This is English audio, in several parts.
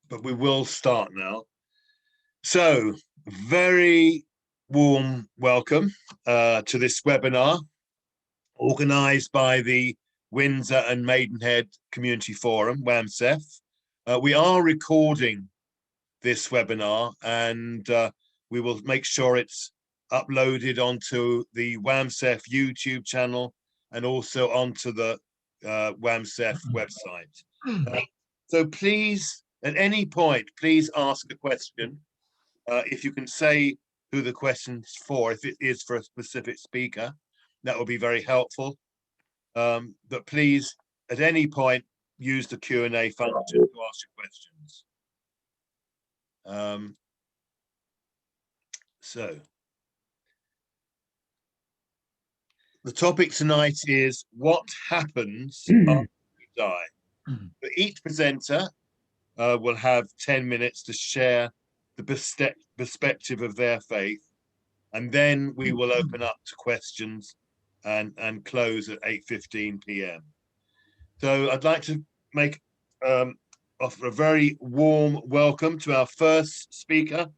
but we will start now. So, very warm welcome to this webinar organised by the Windsor and Maidenhead Community Forum, WAMCEF. We are recording this webinar, and we will make sure it's uploaded onto the WAMCEF YouTube channel and also onto the WAMCEF website. So please, at any point, please ask a question. If you can say who the question's for, if it is for a specific speaker, that will be very helpful. But please, at any point, use the Q&A function to ask your questions. So, the topic tonight is what happens after we die. For each presenter will have 10 minutes to share the perspective of their faith, and then we will open up to questions and close at 8:15 p.m. So I'd like to offer a very warm welcome to our first speaker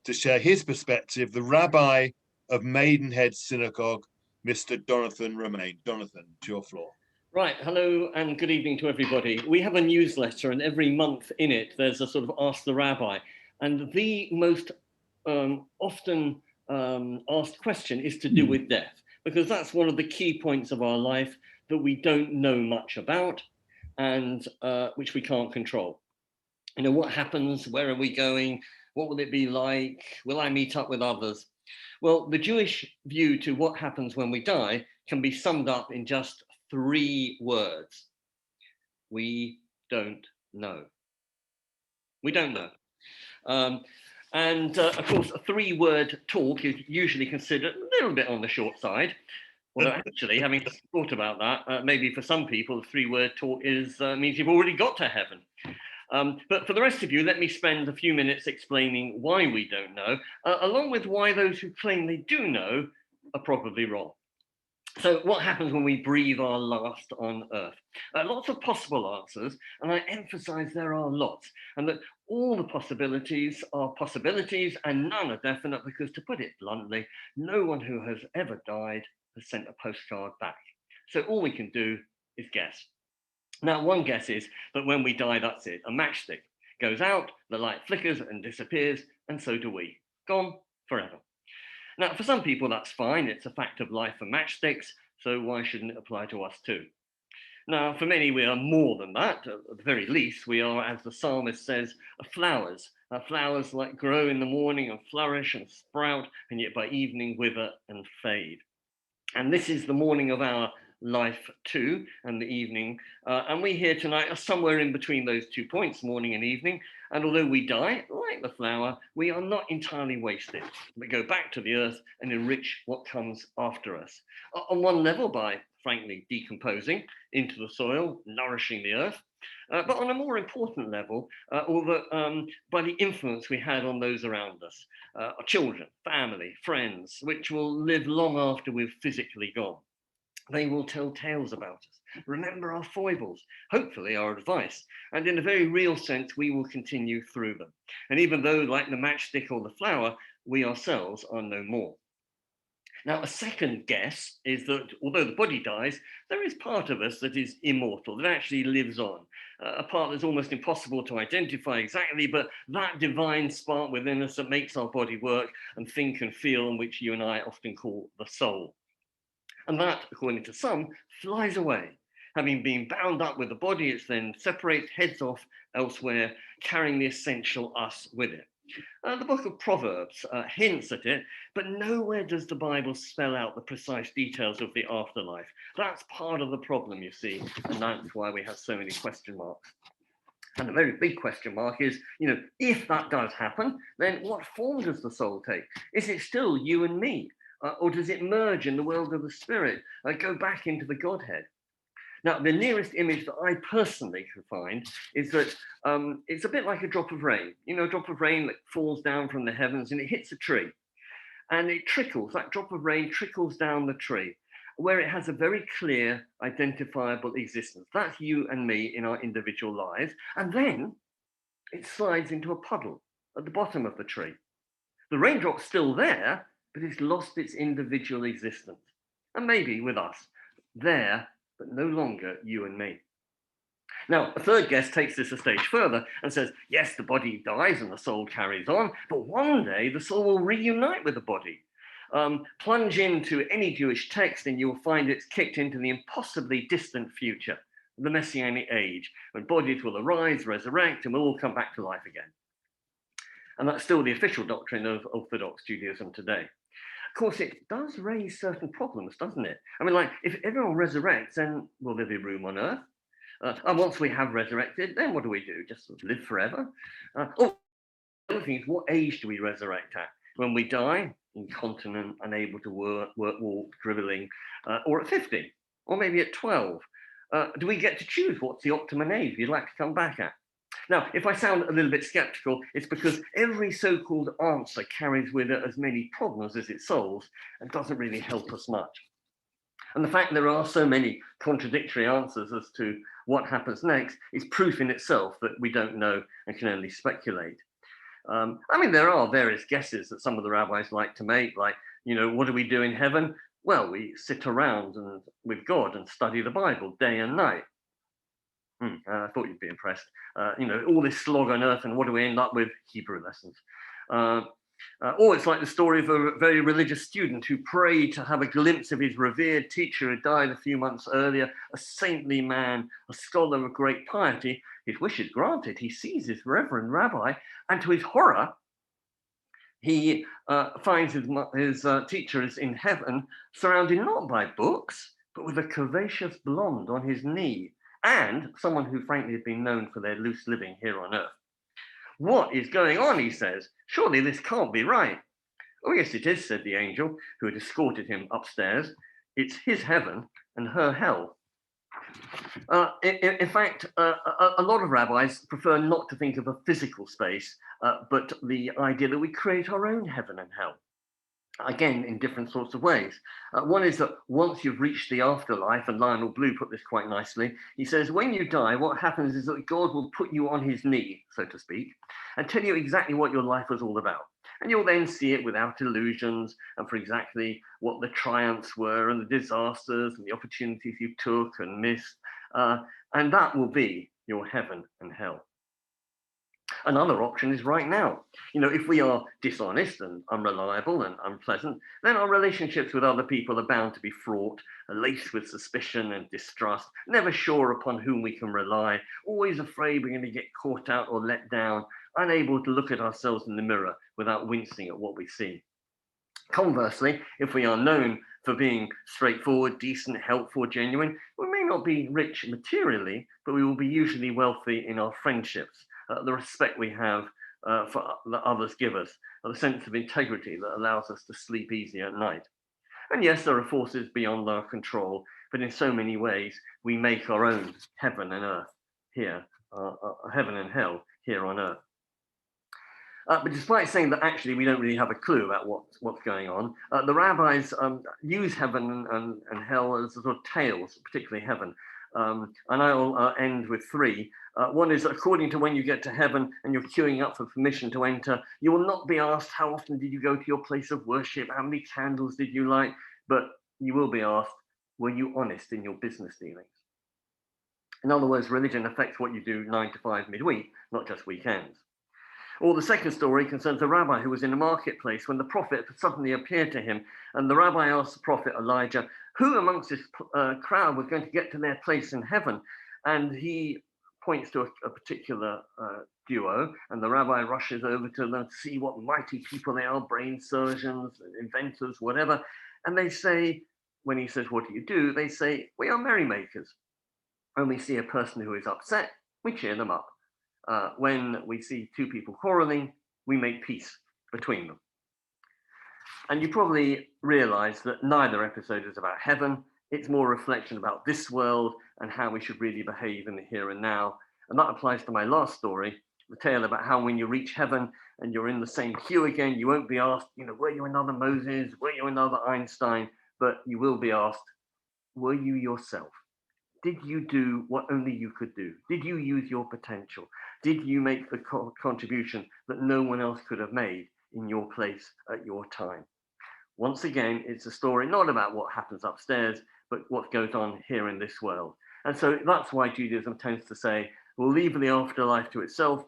to share his perspective, the Rabbi of Maidenhead Synagogue, Mr. Jonathan Romain. Jonathan, it's your floor. Right, hello and good evening to everybody. We have a newsletter, and every month in it there's a sort of Ask the Rabbi, and the most often asked question is to do with death, because that's one of the key points of our life that we don't know much about and which we can't control. You know, what happens? Where are we going? What will it be like? Will I meet up with others? Well, the Jewish view to what happens when we die can be summed up in just 3 words. We don't know. We don't know. Of course, a 3-word talk is usually considered a little bit on the short side. Although actually, having thought about that, maybe for some people, a 3-word talk means you've already got to heaven. But for the rest of you, let me spend a few minutes explaining why we don't know, along with why those who claim they do know are probably wrong. So what happens when we breathe our last on earth? Lots of possible answers, and I emphasize there are lots, and that all the possibilities are possibilities and none are definite, because to put it bluntly, no one who has ever died has sent a postcard back. So all we can do is guess. Now, one guess is that when we die, that's it. A matchstick goes out, the light flickers and disappears, and so do we. Gone forever. Now, for some people, that's fine. It's a fact of life for matchsticks, so why shouldn't it apply to us too? Now, for many, we are more than that. At the very least, we are, as the psalmist says, flowers. Flowers like grow in the morning and flourish and sprout, and yet by evening wither and fade. And this is the morning of our life too, and the evening. And we here tonight are somewhere in between those 2 points, morning and evening. And although we die, like the flower, we are not entirely wasted. We go back to the earth and enrich what comes after us. On one level, by frankly decomposing into the soil, nourishing the earth. But on a more important level, by the influence we had on those around us, our children, family, friends, which will live long after we've physically gone. They will tell tales about us, remember our foibles, hopefully our advice, and in a very real sense, we will continue through them. And even though, like the matchstick or the flower, we ourselves are no more. Now, a second guess is that although the body dies, there is part of us that is immortal, that actually lives on. A part that's almost impossible to identify exactly, but that divine spark within us that makes our body work and think and feel, and which you and I often call the soul. And that, according to some, flies away. Having been bound up with the body, it then separates, heads off elsewhere, carrying the essential us with it. The book of Proverbs hints at it, but nowhere does the Bible spell out the precise details of the afterlife. That's part of the problem, you see, and that's why we have so many question marks. And a very big question mark is, if that does happen, then what form does the soul take? Is it still you and me? Or does it merge in the world of the spirit, go back into the Godhead? Now, the nearest image that I personally can find is that it's a bit like a drop of rain. A drop of rain that falls down from the heavens and it hits a tree. And it trickles, that drop of rain trickles down the tree. where it has a very clear, identifiable existence. That's you and me in our individual lives. And then it slides into a puddle at the bottom of the tree. The raindrop's still there, but it's lost its individual existence. And maybe with us, there, but no longer you and me. Now, a third guest takes this a stage further and says, yes, the body dies and the soul carries on, but one day the soul will reunite with the body. Plunge into any Jewish text and you'll find it's kicked into the impossibly distant future, the Messianic age, when bodies will arise, resurrect, and we'll all come back to life again. And that's still the official doctrine of Orthodox Judaism today. Of course, it does raise certain problems, doesn't it? I mean, like, if everyone resurrects, then will there be room on earth? And once we have resurrected, then what do we do? Just sort of live forever? The other thing is, what age do we resurrect at? When we die, incontinent, unable to walk, dribbling, or at 50, or maybe at 12? Do we get to choose what's the optimum age you'd like to come back at? Now, if I sound a little bit skeptical, it's because every so-called answer carries with it as many problems as it solves and doesn't really help us much. And the fact there are so many contradictory answers as to what happens next is proof in itself that we don't know and can only speculate. I mean, there are various guesses that some of the rabbis like to make, like, what do we do in heaven? Well, we sit around and with God and study the Bible day and night. I thought you'd be impressed. All this slog on earth, and what do we end up with? Hebrew lessons. Or it's like the story of a very religious student who prayed to have a glimpse of his revered teacher who died a few months earlier, a saintly man, a scholar of great piety. His wish is granted. He sees his reverend rabbi, and to his horror, he finds his teacher is in heaven, surrounded not by books, but with a curvaceous blonde on his knee, and someone who frankly had been known for their loose living here on earth. What is going on, he says. Surely this can't be right. Oh, yes, it is, said the angel who had escorted him upstairs. It's his heaven and her hell. In fact, a lot of rabbis prefer not to think of a physical space, but the idea that we create our own heaven and hell. Again, in different sorts of ways. One is that once you've reached the afterlife, and Lionel Blue put this quite nicely, he says, when you die, what happens is that God will put you on his knee, so to speak, and tell you exactly what your life was all about. And you'll then see it without illusions and for exactly what the triumphs were and the disasters and the opportunities you took and missed. And that will be your heaven and hell. Another option is right now. If we are dishonest and unreliable and unpleasant, then our relationships with other people are bound to be fraught, laced with suspicion and distrust, never sure upon whom we can rely, always afraid we're going to get caught out or let down, unable to look at ourselves in the mirror without wincing at what we see. Conversely, if we are known for being straightforward, decent, helpful, genuine, we may not be rich materially, but we will be usually wealthy in our friendships. The respect we have that others give us, the sense of integrity that allows us to sleep easy at night. And yes, there are forces beyond our control, but in so many ways, we make our own heaven and earth here, heaven and hell here on earth. But despite saying that actually we don't really have a clue about what's going on, the rabbis use heaven and hell as sort of tales, particularly heaven. And I'll end with three. One is, according to when you get to heaven and you're queuing up for permission to enter, you will not be asked how often did you go to your place of worship, how many candles did you light, but you will be asked, were you honest in your business dealings? In other words, religion affects what you do 9 to 5 midweek, not just weekends. Or the second story concerns a rabbi who was in a marketplace when the prophet suddenly appeared to him, and the rabbi asked the prophet Elijah, who amongst this crowd was going to get to their place in heaven? And he points to a particular duo, and the rabbi rushes over to them to see what mighty people they are, brain surgeons, inventors, whatever. And they say, when he says, what do? They say, we are merrymakers. When we see a person who is upset, we cheer them up. When we see two people quarreling, we make peace between them. And you probably realize that neither episode is about heaven. It's more a reflection about this world and how we should really behave in the here and now. And that applies to my last story, the tale about how when you reach heaven and you're in the same queue again, you won't be asked, were you another Moses? Were you another Einstein? But you will be asked, were you yourself? Did you do what only you could do? Did you use your potential? Did you make the contribution that no one else could have made in your place at your time? Once again, it's a story not about what happens upstairs, but what goes on here in this world. And so that's why Judaism tends to say, we'll leave the afterlife to itself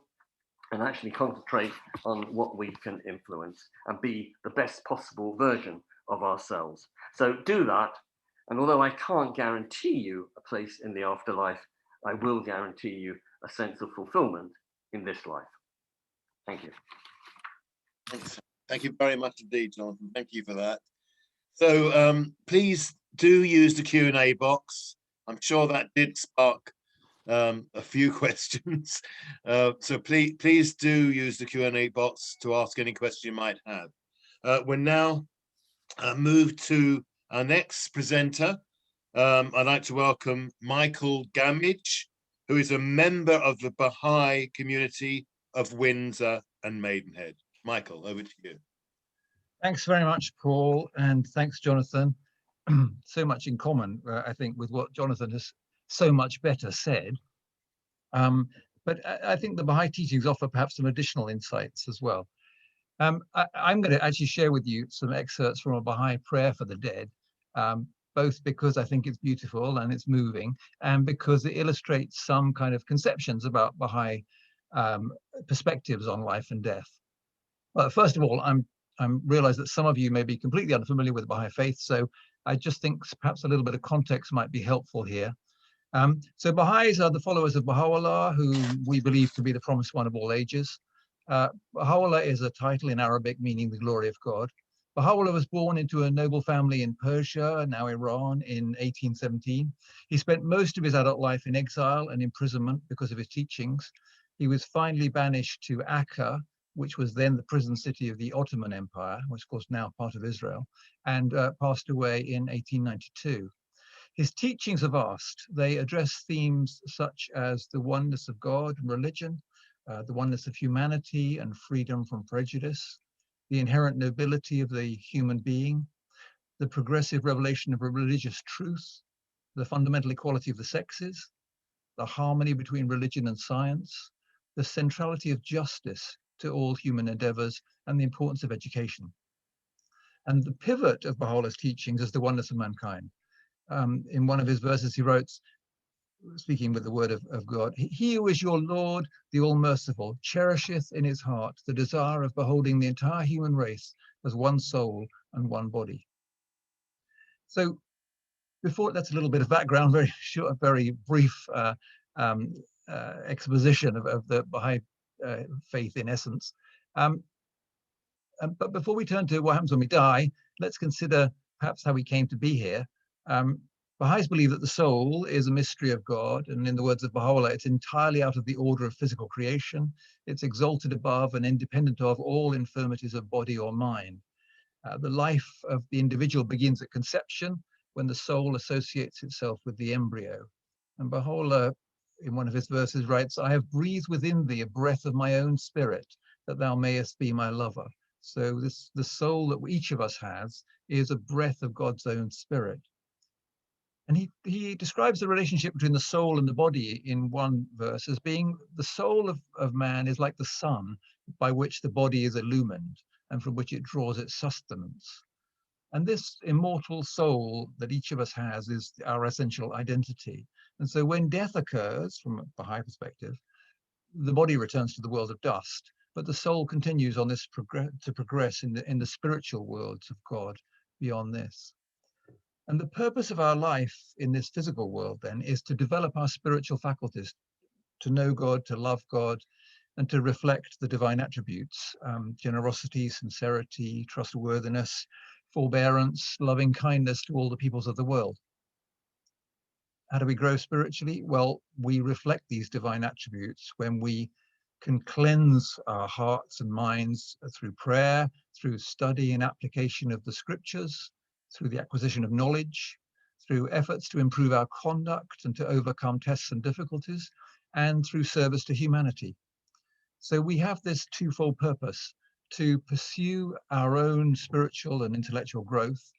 and actually concentrate on what we can influence and be the best possible version of ourselves. So do that. And although I can't guarantee you a place in the afterlife, I will guarantee you a sense of fulfillment in this life. Thank you. Thanks. Thank you very much indeed, Jonathan. Thank you for that. So please do use the Q&A box. I'm sure that did spark a few questions. So please do use the Q&A box to ask any question you might have. We're now moved to our next presenter. I'd like to welcome Michael Gamage, who is a member of the Baha'i community of Windsor and Maidenhead. Michael, over to you. Thanks very much, Paul, and thanks, Jonathan. So much in common, I think, with what Jonathan has so much better said. But I think the Baha'i teachings offer perhaps some additional insights as well. I'm going to actually share with you some excerpts from a Baha'i prayer for the dead, both because I think it's beautiful and it's moving, and because it illustrates some kind of conceptions about Baha'i perspectives on life and death. Well, first of all, I realize that some of you may be completely unfamiliar with the Baha'i faith, so I just think perhaps a little bit of context might be helpful here. So Baha'is are the followers of Baha'u'llah, who we believe to be the promised one of all ages. Baha'u'llah is a title in Arabic meaning the glory of God. Baha'u'llah was born into a noble family in Persia, now Iran, in 1817. He spent most of his adult life in exile and imprisonment because of his teachings. He was finally banished to Akka, which was then the prison city of the Ottoman Empire, which of course now part of Israel, and passed away in 1892. His teachings are vast. They address themes such as the oneness of God and religion, the oneness of humanity and freedom from prejudice, the inherent nobility of the human being, the progressive revelation of a religious truth, the fundamental equality of the sexes, the harmony between religion and science, the centrality of justice to all human endeavors, and the importance of education. And the pivot of Baha'u'llah's teachings is the oneness of mankind. In one of his verses, he wrote, speaking with the word of God, "He who is your Lord, the All-Merciful, cherisheth in his heart the desire of beholding the entire human race as one soul and one body." So before, that's a little bit of background, very short, very brief exposition of the Baha'i faith in essence. But before we turn to what happens when we die, let's consider perhaps how we came to be here. Baha'is believe that the soul is a mystery of God, and in the words of Baha'u'llah, it's entirely out of the order of physical creation. It's exalted above and independent of all infirmities of body or mind. The life of the individual begins at conception, when the soul associates itself with the embryo. And Baha'u'llah, in one of his verses, writes, "I have breathed within thee a breath of my own spirit, that thou mayest be my lover." So the soul that each of us has is a breath of God's own spirit. And he describes the relationship between the soul and the body in one verse as being the soul of man is like the sun by which the body is illumined and from which it draws its sustenance. And this immortal soul that each of us has is our essential identity. And so when death occurs, from a Baha'i perspective, the body returns to the world of dust, but the soul continues on this to progress in the spiritual worlds of God beyond this. And the purpose of our life in this physical world then is to develop our spiritual faculties, to know God, to love God, and to reflect the divine attributes, generosity, sincerity, trustworthiness, forbearance, loving kindness to all the peoples of the world. How do we grow spiritually? Well, we reflect these divine attributes when we can cleanse our hearts and minds through prayer, through study and application of the scriptures, through the acquisition of knowledge, through efforts to improve our conduct and to overcome tests and difficulties, and through service to humanity. So we have this twofold purpose: to pursue our own spiritual and intellectual growth,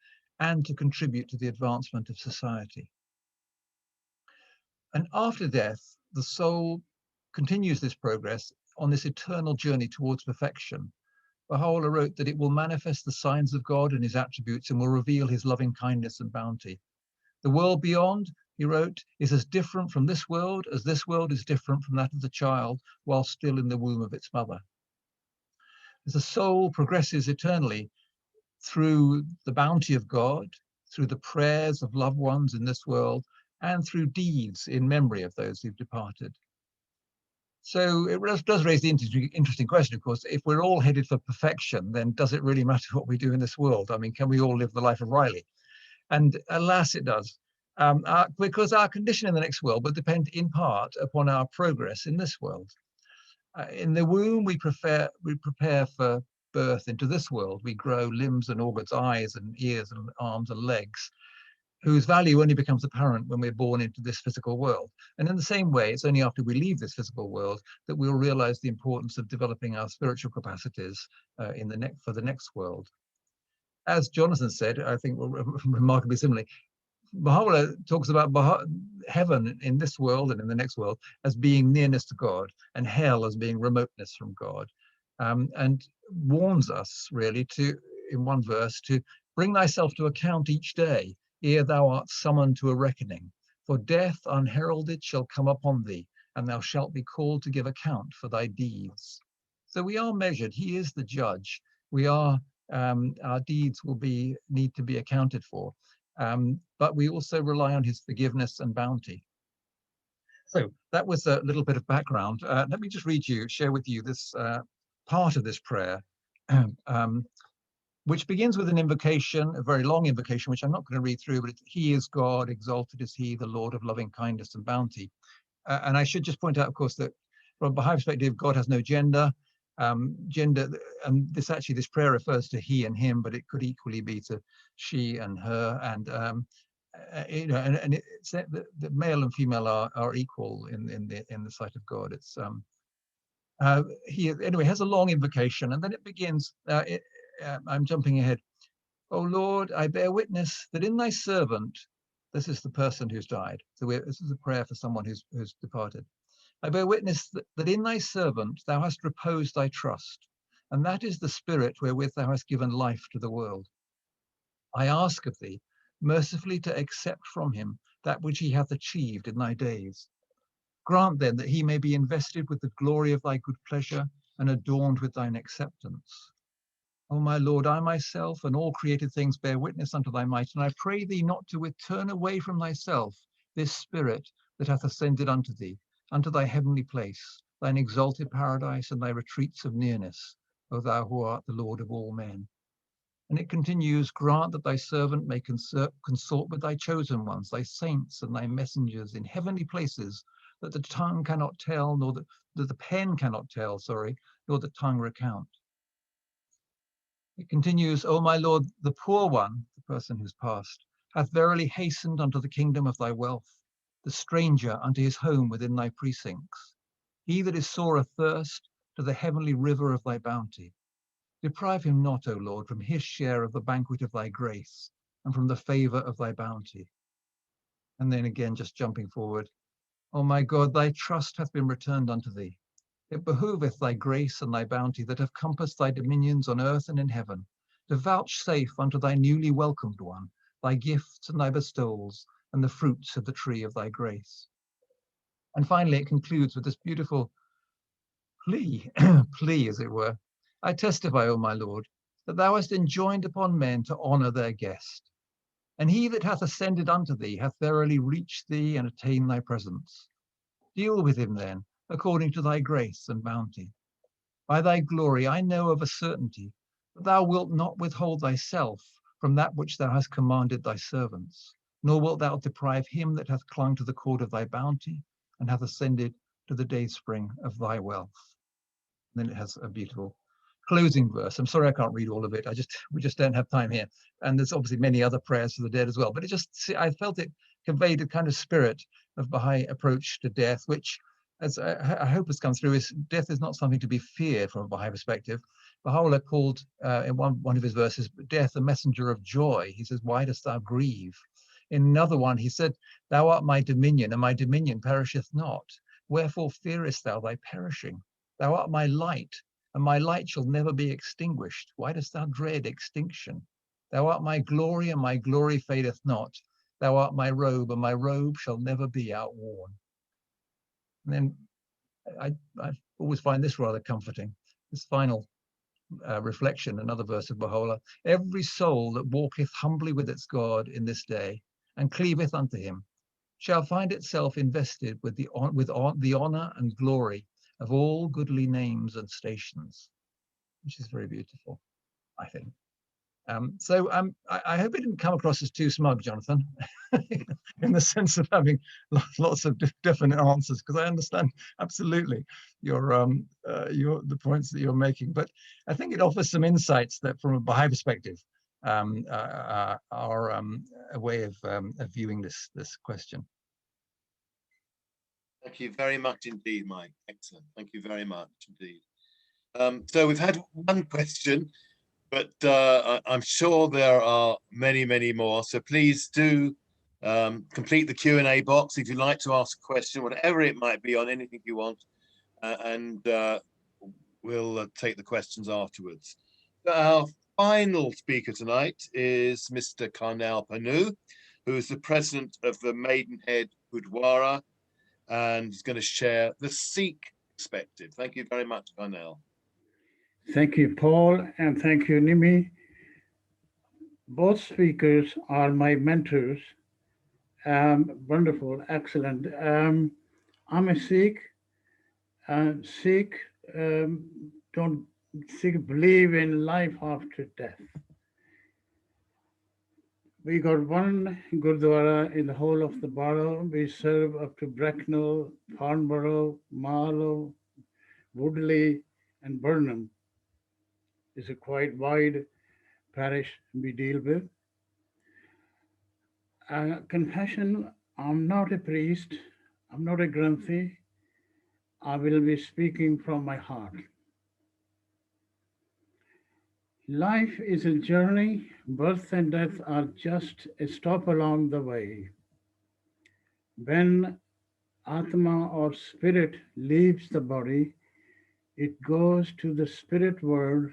and to contribute to the advancement of society. And after death, the soul continues this progress on this eternal journey towards perfection. Baha'u'llah wrote that it will manifest the signs of God and his attributes and will reveal his loving kindness and bounty. The world beyond, he wrote, is as different from this world as this world is different from that of the child while still in the womb of its mother. As the soul progresses eternally through the bounty of God, through the prayers of loved ones in this world, and through deeds in memory of those who've departed. So it does raise the interesting question, of course, if we're all headed for perfection, then does it really matter what we do in this world? I mean, can we all live the life of Riley? And alas, it does. Because our condition in the next world will depend in part upon our progress in this world. In the womb, we prepare for birth into this world. We grow limbs and organs, eyes and ears and arms and legs, whose value only becomes apparent when we're born into this physical world. And in the same way, it's only after we leave this physical world that we'll realize the importance of developing our spiritual capacities for the next world. As Jonathan said, I think remarkably similarly, Baha'u'llah talks about heaven in this world and in the next world as being nearness to God, and hell as being remoteness from God, and warns us really to, in one verse, to bring thyself to account each day, ere thou art summoned to a reckoning. For death unheralded shall come upon thee, and thou shalt be called to give account for thy deeds. So we are measured. He is the judge. We are. Our deeds will need to be accounted for. But we also rely on his forgiveness and bounty. So that was a little bit of background. Let me just share with you this part of this prayer, which begins with an invocation, a very long invocation, which I'm not going to read through, but he is God, exalted is he, the Lord of loving kindness and bounty. And I should just point out, of course, that from a Baha'i perspective, God has no gender. And this prayer refers to he and him, but it could equally be to she and her, and and it's that the male and female are equal in the sight of God. It's he anyway has a long invocation, and then it begins. I'm jumping ahead. Oh Lord, I bear witness that in thy servant, this is the person who's died. So this is a prayer for someone who's departed. I bear witness that in thy servant thou hast reposed thy trust, and that is the spirit wherewith thou hast given life to the world. I ask of thee mercifully to accept from him that which he hath achieved in thy days. Grant then that he may be invested with the glory of thy good pleasure and adorned with thine acceptance. O my Lord, I myself and all created things bear witness unto thy might, and I pray thee not to turn away from thyself this spirit that hath ascended unto thee, unto thy heavenly place, thine exalted paradise and thy retreats of nearness, O thou who art the Lord of all men. And it continues, grant that thy servant may consort with thy chosen ones, thy saints and thy messengers in heavenly places, that the tongue cannot tell, nor that the pen cannot tell, nor the tongue recount. It continues, O my Lord, the poor one, the person who's passed, hath verily hastened unto the kingdom of thy wealth, the stranger unto his home within thy precincts. He that is sore athirst, to the heavenly river of thy bounty. Deprive him not, O Lord, from his share of the banquet of thy grace, and from the favor of thy bounty. And then again, just jumping forward, O my God, thy trust hath been returned unto thee. It behoveth thy grace and thy bounty that have compassed thy dominions on earth and in heaven, to vouchsafe unto thy newly welcomed one thy gifts and thy bestowals, and the fruits of the tree of thy grace. And finally, it concludes with this beautiful plea, as it were. I testify, O my Lord, that thou hast enjoined upon men to honor their guest. And he that hath ascended unto thee hath verily reached thee and attained thy presence. Deal with him then, according to thy grace and bounty. By thy glory I know of a certainty that thou wilt not withhold thyself from that which thou hast commanded thy servants, nor wilt thou deprive him that hath clung to the cord of thy bounty and hath ascended to the dayspring of thy wealth. And then it has a beautiful closing verse. I'm sorry I can't read all of it. We just don't have time here. And there's obviously many other prayers for the dead as well. But I felt it conveyed a kind of spirit of Baha'i approach to death, which as I hope has come through, is death is not something to be feared from a Baha'i perspective. Baha'u'llah called in one of his verses, death a messenger of joy. He says, why dost thou grieve? In another one, he said, thou art my dominion, and my dominion perisheth not. Wherefore fearest thou thy perishing? Thou art my light, and my light shall never be extinguished. Why dost thou dread extinction? Thou art my glory, and my glory fadeth not. Thou art my robe, and my robe shall never be outworn. And then I always find this rather comforting. This final reflection, another verse of Baha'u'llah. Every soul that walketh humbly with its God in this day, and cleaveth unto him, shall find itself invested with the honor and glory of all goodly names and stations, which is very beautiful, I think. I hope it didn't come across as too smug, Jonathan, in the sense of having lots of definite answers, because I understand absolutely the points that you're making. But I think it offers some insights that, from a Baha'i perspective, are a way of viewing this question. Thank you very much indeed, Mike. Excellent. Thank you very much indeed. So we've had one question, but I'm sure there are many, many more. So please do complete the Q&A box if you'd like to ask a question, whatever it might be, on anything you want, and we'll take the questions afterwards. So our final speaker tonight is Mr. Karnal Panu, who is the president of the Maidenhead Gurdwara, and is going to share the Sikh perspective. Thank you very much, Karnal. Thank you, Paul, and thank you, Nimi. Both speakers are my mentors. Wonderful, excellent. I'm a Sikh. Sikh believe in life after death. We got one Gurdwara in the whole of the borough. We serve up to Bracknell, Farnborough, Marlow, Woodley, and Burnham. It's a quite wide parish we deal with. Confession, I'm not a priest, I'm not a Granthi. I will be speaking from my heart. Life is a journey. Birth and death are just a stop along the way. When Atma or spirit leaves the body, it goes to the spirit world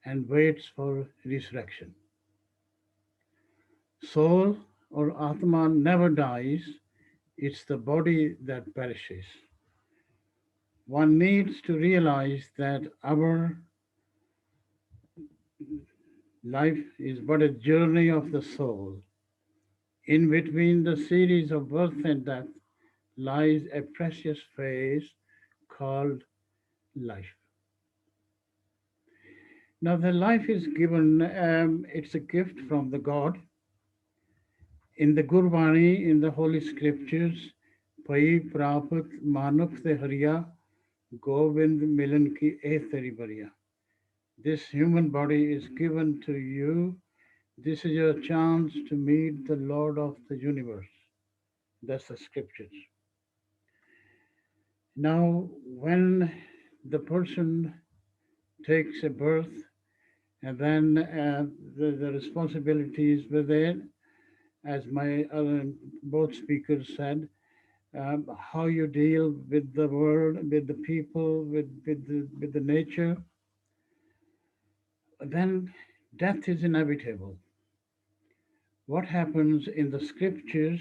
and waits for resurrection. Soul or Atma never dies, it's the body that perishes. One needs to realize that our life is but a journey of the soul. In between the series of birth and death lies a precious phase called life. Now, the life is given, it's a gift from the God. In the Gurbani, in the Holy Scriptures, Pai Prapat Manuk Te Hariya, Govind Milan Ki Eh Teri Bariya. This human body is given to you. This is your chance to meet the Lord of the universe. That's the Scriptures. Now, when the person takes a birth, and then the responsibilities within, as my both speakers said, how you deal with the world, with the people, with the nature, then death is inevitable. What happens in the Scriptures,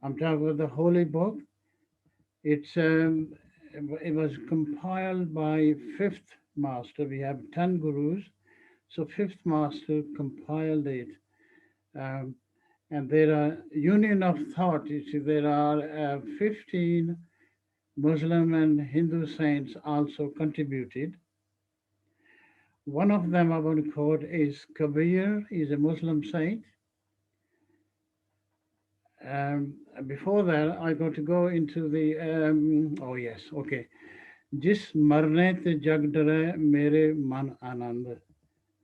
I'm talking about the Holy Book, it was compiled by fifth master. We have 10 gurus, so fifth master compiled it. And there are union of thought. You see, there are 15 Muslim and Hindu saints also contributed. One of them I want to quote is Kabir, is a Muslim saint. Before that, I got to go into the, oh yes, okay. Jis marne te jag dare mere man anand,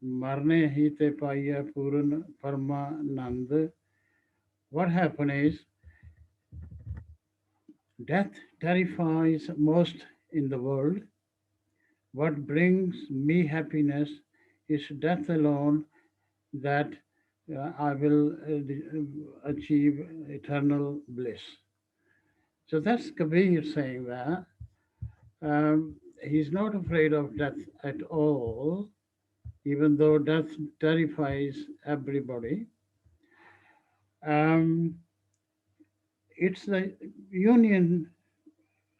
marne hi te paiya puran parmanand. What happened is, Death terrifies most in the world. What brings me happiness is death alone, that I will achieve eternal bliss. So that's Kabir saying that. He's not afraid of death at all, even though death terrifies everybody. Um, it's the union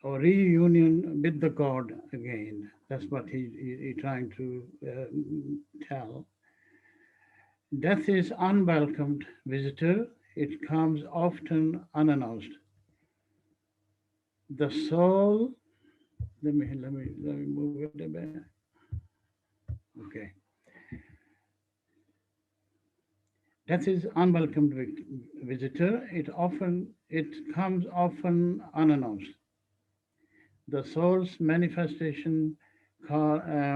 or reunion with the God again. That's what he trying to tell. Death is unwelcomed visitor. It comes often unannounced. The soul. Let me move it a bit. Okay. Death is unwelcomed visitor. It comes often unannounced. The soul's manifestation. Why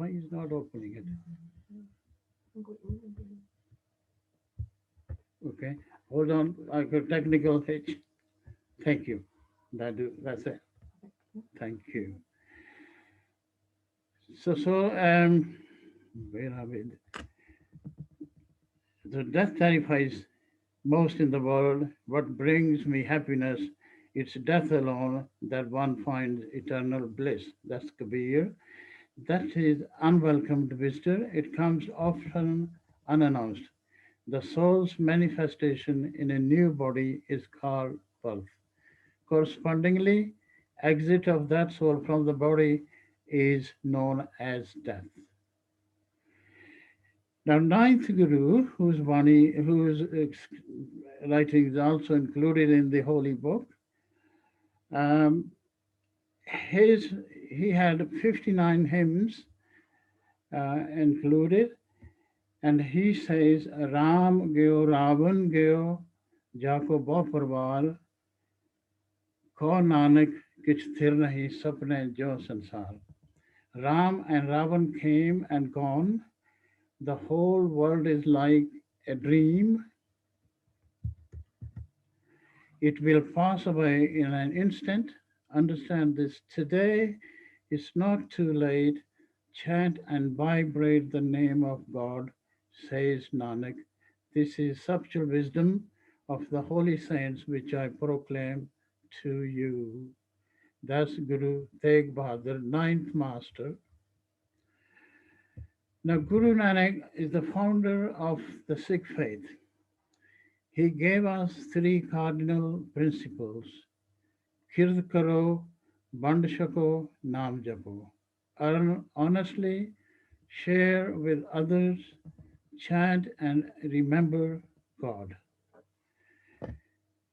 is not opening it? Okay, hold on. I got technical hitch. Thank you. That's it. Thank you. So where are we? So death terrifies most in the world. What brings me happiness? It's death alone that one finds eternal bliss. That's Kabir. That is unwelcomed visitor. It comes often unannounced. The soul's manifestation in a new body is called birth. Correspondingly, exit of that soul from the body is known as death. Now, ninth Guru, whose writing is also included in the holy book, um, he had 59 hymns included, and he says, Ram Gyo Ravan Gyo Jako Parval Ko Nanak Kich Thir Nahi Sapne Jo Sansar. Ram and Ravan came and gone. The whole world is like a dream. It will pass away in an instant. Understand this. Today it's not too late. Chant and vibrate the name of God, says Nanak. This is subtle wisdom of the holy saints which I proclaim to you. That's Guru Tegh Bahadur, ninth master. Now, Guru Nanak is the founder of the Sikh faith. He gave us three cardinal principles: Kird karo, Band shako, Naam japo. Earn honestly, share with others, chant and remember God.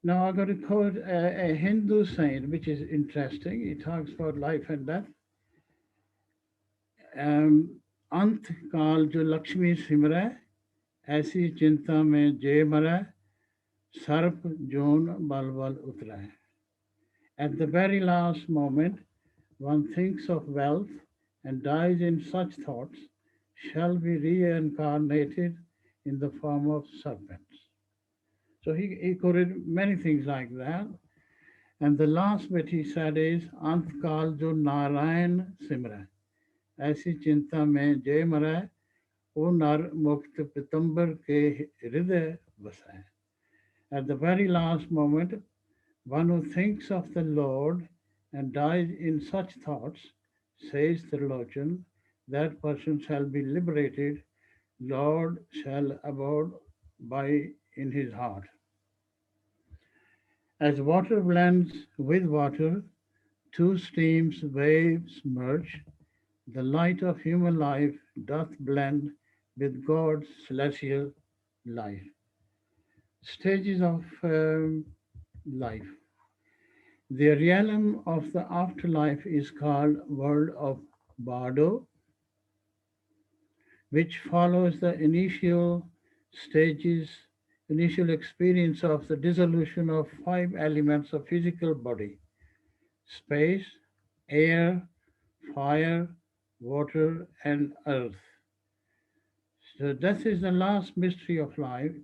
Now I'm going to quote a Hindu saint, which is interesting. He talks about life and death. अंत काल जो लक्ष्मी सिमरै ऐसी चिंता में जे मरै सर्प zone बल बल उतरै. At the very last moment, one thinks of wealth and dies in such thoughts, shall be reincarnated in the form of serpents. So he quoted many things like that. And the last bit he said is, Ant kal jo Narayan simra. ऐसी चिंता में जय मरै ओ नर मुक्त पितंबर के हृदय बसाए. At the very last moment, one who thinks of the Lord and dies in such thoughts, says Trilochan, that person shall be liberated. Lord shall abode by in his heart. As water blends with water, two streams waves merge. The light of human life doth blend with God's celestial life. Stages of life. The realm of the afterlife is called world of Bardo, which follows the initial stages, initial experience of the dissolution of five elements of physical body: space, air, fire, water, and earth. So death is the last mystery of life,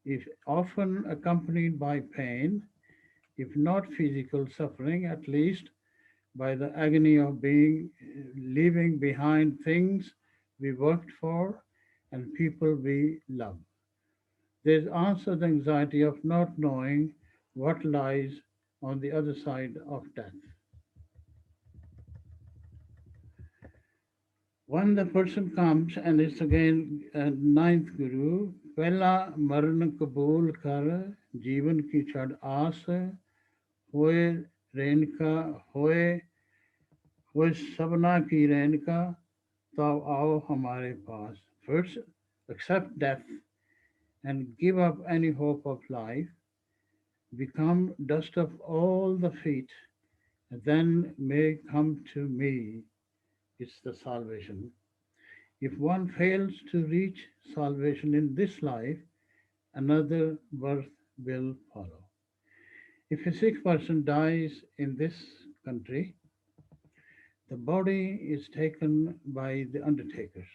is often accompanied by pain. if not physical suffering, at least by the agony of being leaving behind things we worked for and people we love. There's also the anxiety of not knowing what lies on the other side of death. When the person comes, and it's again ninth Guru, Pehla maran kabul kar, जीवन की छड़ आस, होए रेनका होए सबना की रेनका, तब आओ हमारे पास. First, accept death and give up any hope of life. Become dust of all the feet, and then may come to me. It's the salvation. If one fails to reach salvation in this life, another birth will follow. If a sick person dies in this country, the body is taken by the undertakers.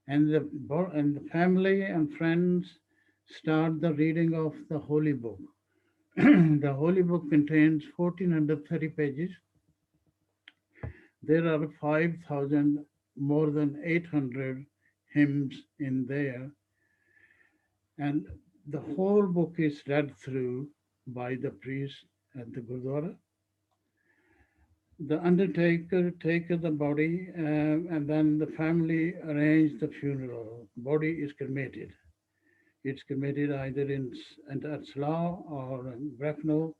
And the family and friends start the reading of the Holy Book. The Holy Book contains 1430 pages. There are 5,000, more than 800 hymns in there. And the whole book is read through by the priest at the Gurdwara. The undertaker takes the body and then the family arrange the funeral. Body is cremated. It's cremated either at Slough or Bracknell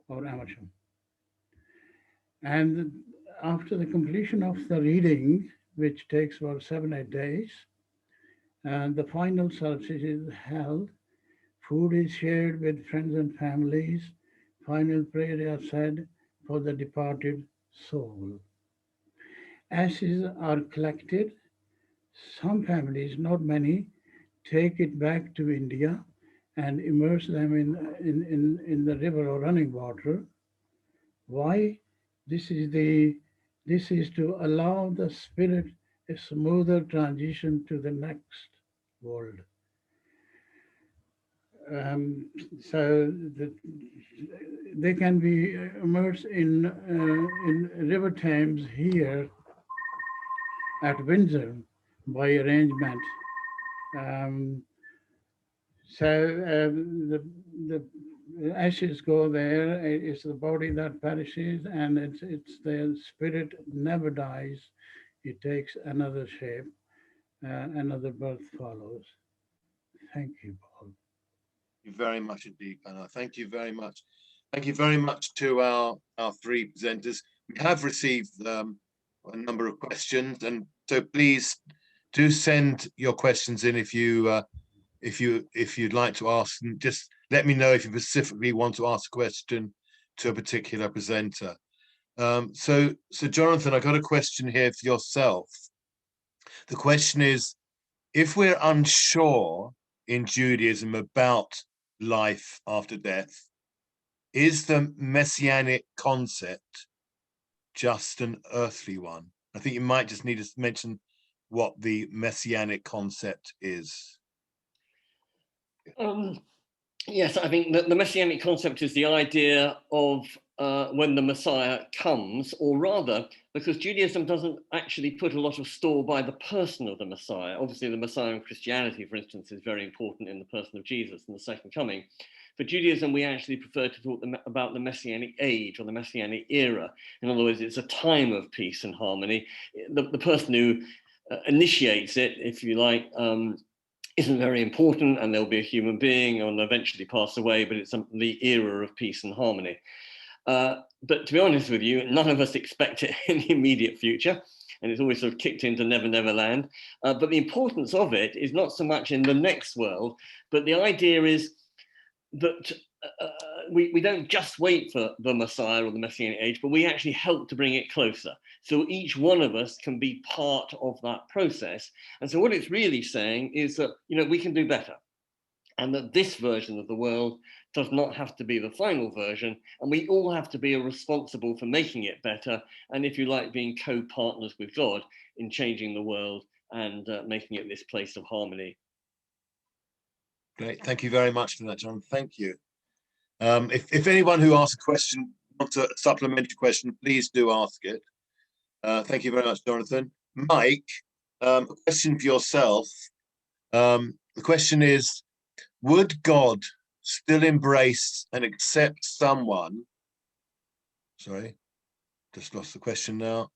or Amersham. And after the completion of the reading, which takes about 7-8 days, and the final service is held, food is shared with friends and families, final prayer is said for the departed soul. Ashes are collected. Some families, not many, take it back to India and immerse them in the river or running water. Why? This is to allow the spirit a smoother transition to the next world. So they can be immersed in River Thames here at Windsor by arrangement. The ashes go there. It's the body that perishes, and it's the spirit never dies. It takes another shape. Another birth follows. Thank you, Paul. Thank you very much indeed, Bernard. Thank you very much. Thank you very much to our three presenters. We have received a number of questions, and so please do send your questions in if you'd like to ask, and just let me know if you specifically want to ask a question to a particular presenter. So Jonathan, I got a question here for yourself. The question is, if we're unsure in Judaism about life after death, is the messianic concept just an earthly one? I think you might just need to mention what the messianic concept is. Yes, I think that the messianic concept is the idea of when the Messiah comes, or rather, because Judaism doesn't actually put a lot of store by the person of the Messiah. Obviously, the Messiah in Christianity, for instance, is very important in the person of Jesus and the second coming. For Judaism, we actually prefer to talk about the Messianic age or the Messianic era. In other words, it's a time of peace and harmony. The person who initiates it, if you like, isn't very important, and there'll be a human being and eventually pass away, but it's the era of peace and harmony. But to be honest with you, none of us expect it in the immediate future, and it's always sort of kicked into Never Never Land. But the importance of it is not so much in the next world, but the idea is that we don't just wait for the Messiah or the Messianic age, but we actually help to bring it closer. So each one of us can be part of that process. And so what it's really saying is that, we can do better, and that this version of the world does not have to be the final version, and we all have to be responsible for making it better, and if you like, being co-partners with God in changing the world and making it this place of harmony. Great, thank you very much for that, John. Thank you. If anyone who asks a question wants a supplementary question, please do ask it. Thank you very much, Jonathan. Mike, a question for yourself. The question is, would God still embrace and accept someone? Sorry, just lost the question now.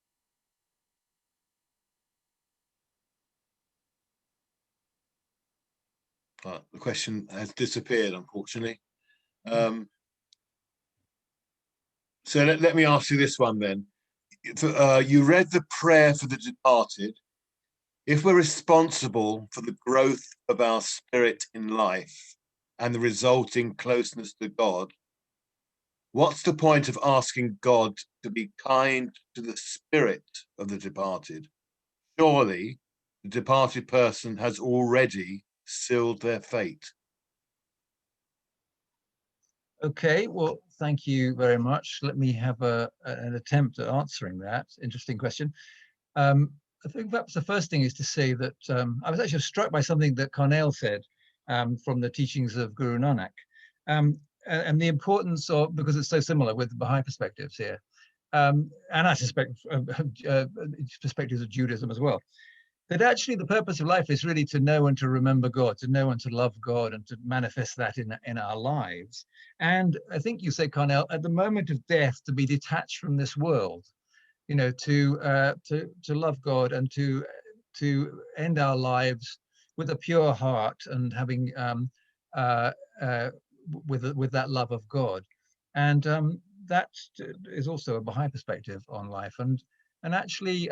The question has disappeared, unfortunately. So let me ask you this one then. You read the prayer for the departed. If we're responsible for the growth of our spirit in life and the resulting closeness to God, what's the point of asking God to be kind to the spirit of the departed? Surely the departed person has already sealed their fate. Okay, well, thank you very much. Let me have an attempt at answering that. Interesting question. I think perhaps the first thing is to say that I was actually struck by something that Carnell said from the teachings of Guru Nanak, and the importance of, because it's so similar with the Baha'i perspectives here, and I suspect perspectives of Judaism as well, that actually the purpose of life is really to know and to remember God, to know and to love God, and to manifest that in our lives. And I think you say, Carnell, at the moment of death, to be detached from this world, you know, to love God and to end our lives with a pure heart and having with that love of God. And that is also a Baha'i perspective on life. And actually,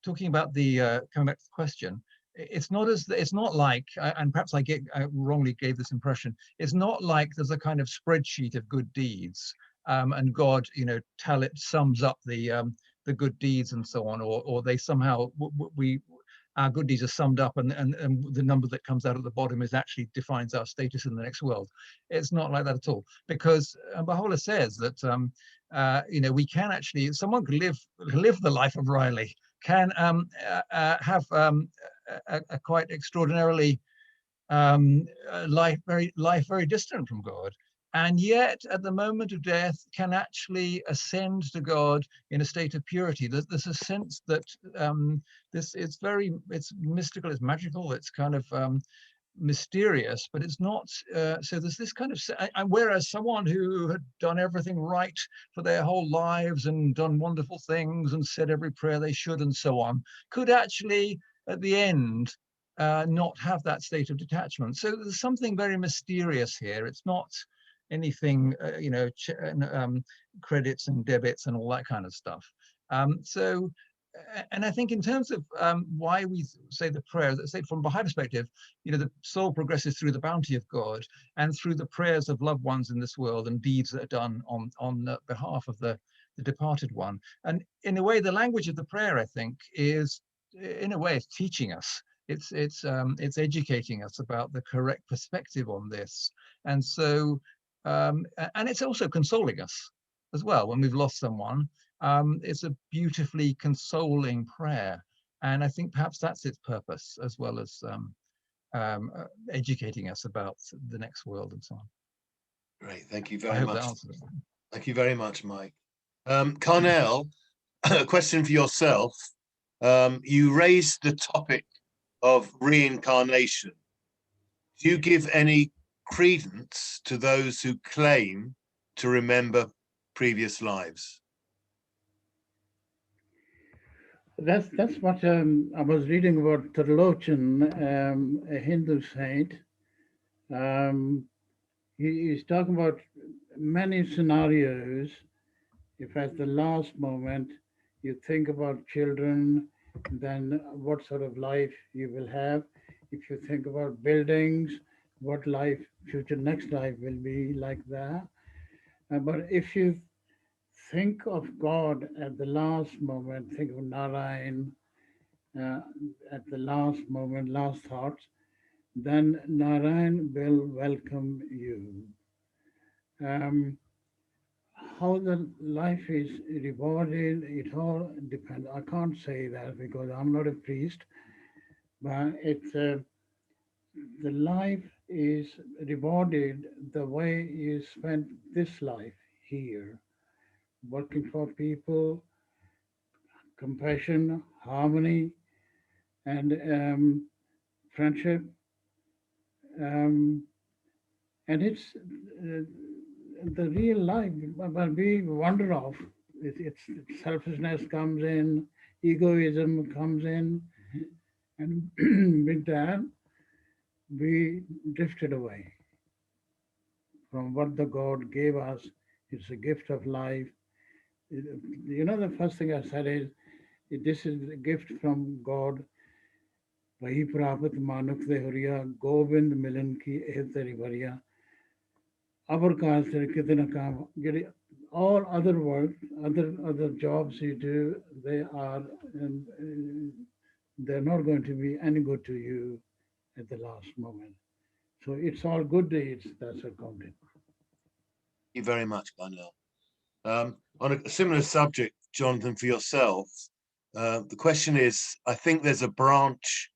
talking about the coming back to the question, it's not like, and perhaps I wrongly gave this impression, it's not like there's a kind of spreadsheet of good deeds, and God, you know, sums up the good deeds and so on, or they somehow our good deeds are summed up, and the number that comes out at the bottom is actually defines our status in the next world. It's not like that at all, because Baha'u'llah says that you know, we can actually, someone could live the life of Riley, can have a quite extraordinarily life very distant from God, and yet at the moment of death can actually ascend to God in a state of purity. There's a sense that it's mystical, it's magical, it's kind of mysterious, but it's not. So there's this kind of, whereas someone who had done everything right for their whole lives and done wonderful things and said every prayer they should and so on, could actually at the end not have that state of detachment. So there's something very mysterious here. It's not anything, you know, credits and debits and all that kind of stuff. So, and I think in terms of why we say the prayer, say from Baha'i perspective, you know, the soul progresses through the bounty of God and through the prayers of loved ones in this world and deeds that are done on behalf of the departed one. And in a way, the language of the prayer, I think, is, in a way, it's teaching us. It's educating us about the correct perspective on this. And so, and it's also consoling us as well when we've lost someone. It's a beautifully consoling prayer, and I think perhaps that's its purpose, as well as educating us about the next world and so on. Great, thank you very much. I hope that answers it. Thank you very much, Mike. Carnell, a question for yourself. You raised the topic of reincarnation. Do you give any credence to those who claim to remember previous lives? That's what I was reading about Turlochan, a Hindu saint. He's talking about many scenarios. If at the last moment you think about children, then what sort of life you will have. If you think about buildings, what life, future next life will be like that. But if you think of God at the last moment, think of Narayan at the last moment, last thoughts, then Narayan will welcome you. How the life is rewarded, it all depends. I can't say that because I'm not a priest, but it's the life is rewarded the way you spent this life here, working for people, compassion, harmony, and friendship. Um, and it's the real life. But we wander off. It's selfishness comes in, egoism comes in, and with that, we drifted away from what the God gave us. It's a gift of life. You know, the first thing I said is, this is a gift from God. वही प्राप्त मानुख दे हुरिया गोविंद मिलन की एह तेरी भरिया अबर काज तेरे कितने काम ਜਿਹੜੇ all other work, other jobs you do, they're not going to be any good to you at the last moment. So it's all good deeds that's accounted. Thank you very much, Carnell. On a similar subject, Jonathan, for yourself, the question is, I think there's a branch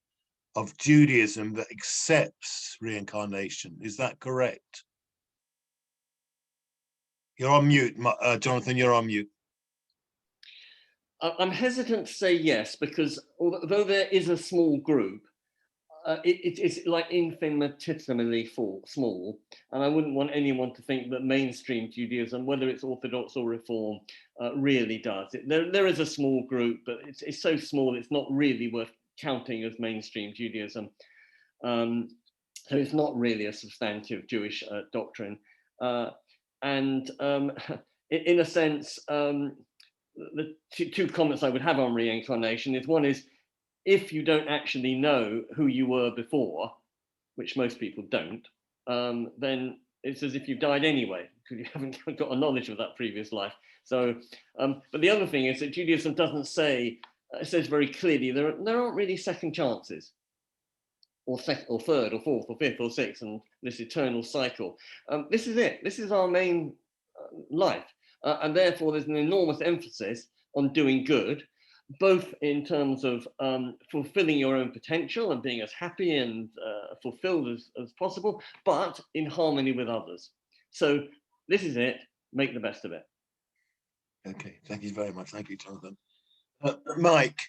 of Judaism that accepts reincarnation. Is that correct? You're on mute, Jonathan, you're on mute. I'm hesitant to say yes, because although there is a small group, it's like infinitesimally small, and I wouldn't want anyone to think that mainstream Judaism, whether it's Orthodox or Reform, really does. There is a small group, but it's so small it's not really worth counting as mainstream Judaism. So it's not really a substantive Jewish doctrine. And in a sense, the two comments I would have on reincarnation is, one is, if you don't actually know who you were before, which most people don't, then it's as if you've died anyway, because you haven't got a knowledge of that previous life. So, but the other thing is that Judaism doesn't say, it says very clearly, there aren't really second chances, or third, or fourth, or fifth, or sixth, and this eternal cycle. This is it. This is our main life. And therefore, there's an enormous emphasis on doing good, both in terms of fulfilling your own potential and being as happy and fulfilled as possible, but in harmony with others. So this is it. Make the best of it. Okay, thank you very much. Thank you, Jonathan. Mike,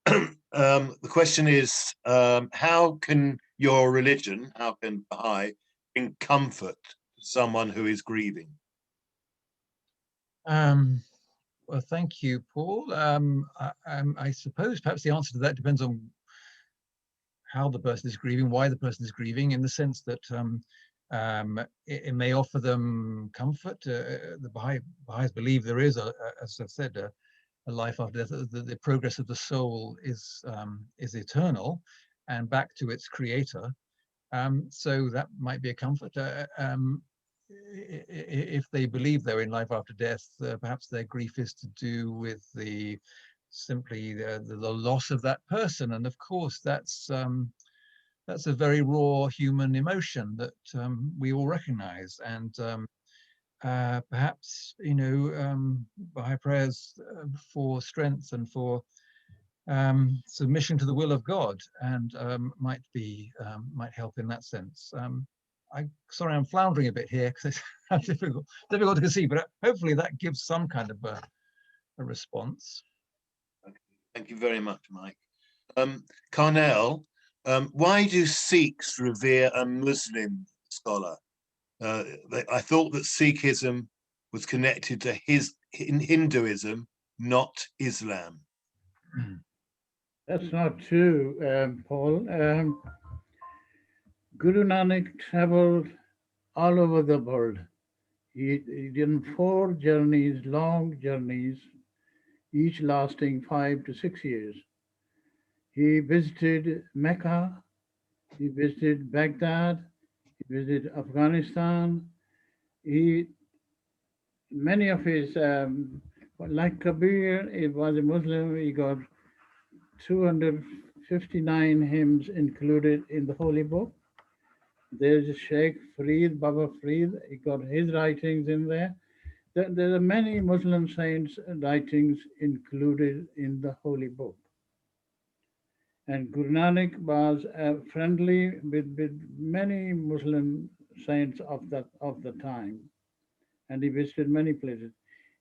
the question is, how can your religion, how can Baha'i, bring comfort to someone who is grieving? Well, thank you, Paul. I suppose perhaps the answer to that depends on how the person is grieving, why the person is grieving, in the sense that it may offer them comfort. The Baha'is believe there is, as I've said, a life after death. The progress of the soul is eternal and back to its creator. So that might be a comfort. If they believe they're in life after death, perhaps their grief is to do with simply the loss of that person, and of course that's a very raw human emotion that we all recognize, and perhaps Baha'i prayers for strength and for submission to the will of God, and might help in that sense. Sorry, I'm floundering a bit here because it's difficult to conceive, but hopefully that gives some kind of a response. Okay. Thank you very much, Mike. Carnell, why do Sikhs revere a Muslim scholar? I thought that Sikhism was connected to Hinduism, not Islam. That's not true, Paul. Guru Nanak traveled all over the world. He did 4 journeys, long journeys, each lasting 5 to 6 years. He visited Mecca, he visited Baghdad, he visited Afghanistan. Many of his, like Kabir, he was a Muslim, he got 259 hymns included in the Holy Book. There's Sheikh Farid, Baba Farid, he got his writings in there. There are many Muslim saints' writings included in the Holy Book. And Guru Nanak was friendly with many Muslim saints of the time, and he visited many places.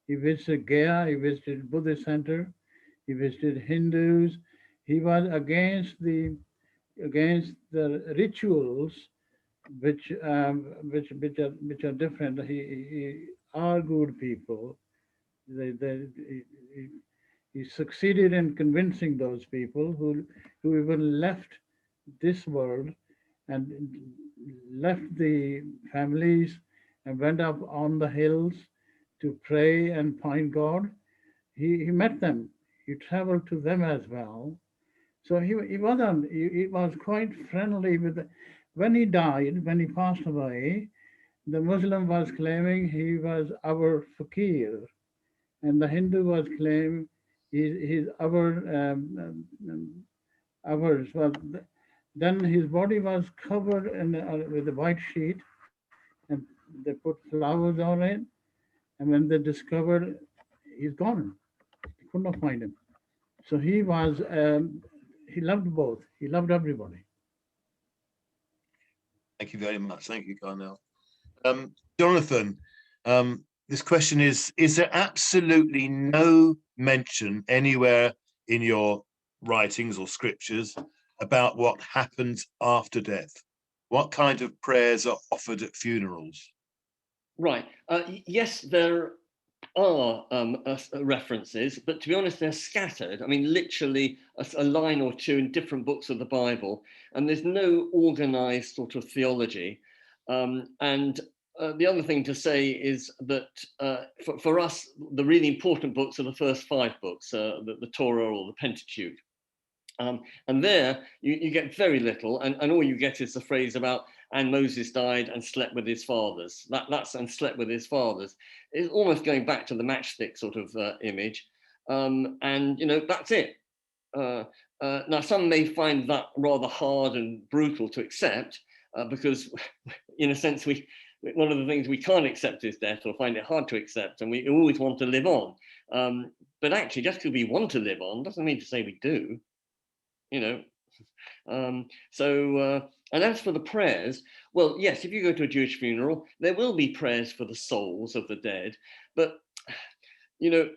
He visited Gaya, he visited Buddhist center, he visited Hindus. He was against the rituals which are different. He argued people. He, he succeeded in convincing those people who even left this world and left the families and went up on the hills to pray and find God. He met them. He traveled to them as well. So he was quite friendly with when he died, when he passed away, the Muslim was claiming he was our fakir, and the Hindu was claiming he's ours. Well, then his body was covered with a white sheet, and they put flowers on it. And when they discovered he's gone, they could not find him. So he loved both. He loved everybody. Thank you very much. Thank you, Carnell. Jonathan, this question is there absolutely no mention anywhere in your writings or scriptures about what happens after death? What kind of prayers are offered at funerals? Right. Yes, there are references, but to be honest, they're scattered. I mean, literally a line or two in different books of the Bible, and there's no organized sort of theology. And the other thing to say is that for us, the really important books are the first 5 books, the Torah or the Pentateuch. And there you get very little, and all you get is the phrase about, and Moses died and slept with his fathers. That's and slept with his fathers. It's almost going back to the matchstick sort of image. And, you know, that's it. Now, some may find that rather hard and brutal to accept because, in a sense, one of the things we can't accept is death, or find it hard to accept, and we always want to live on. But actually, just because we want to live on doesn't mean to say we do. You know, and as for the prayers, well, yes, if you go to a Jewish funeral, there will be prayers for the souls of the dead, but, you know,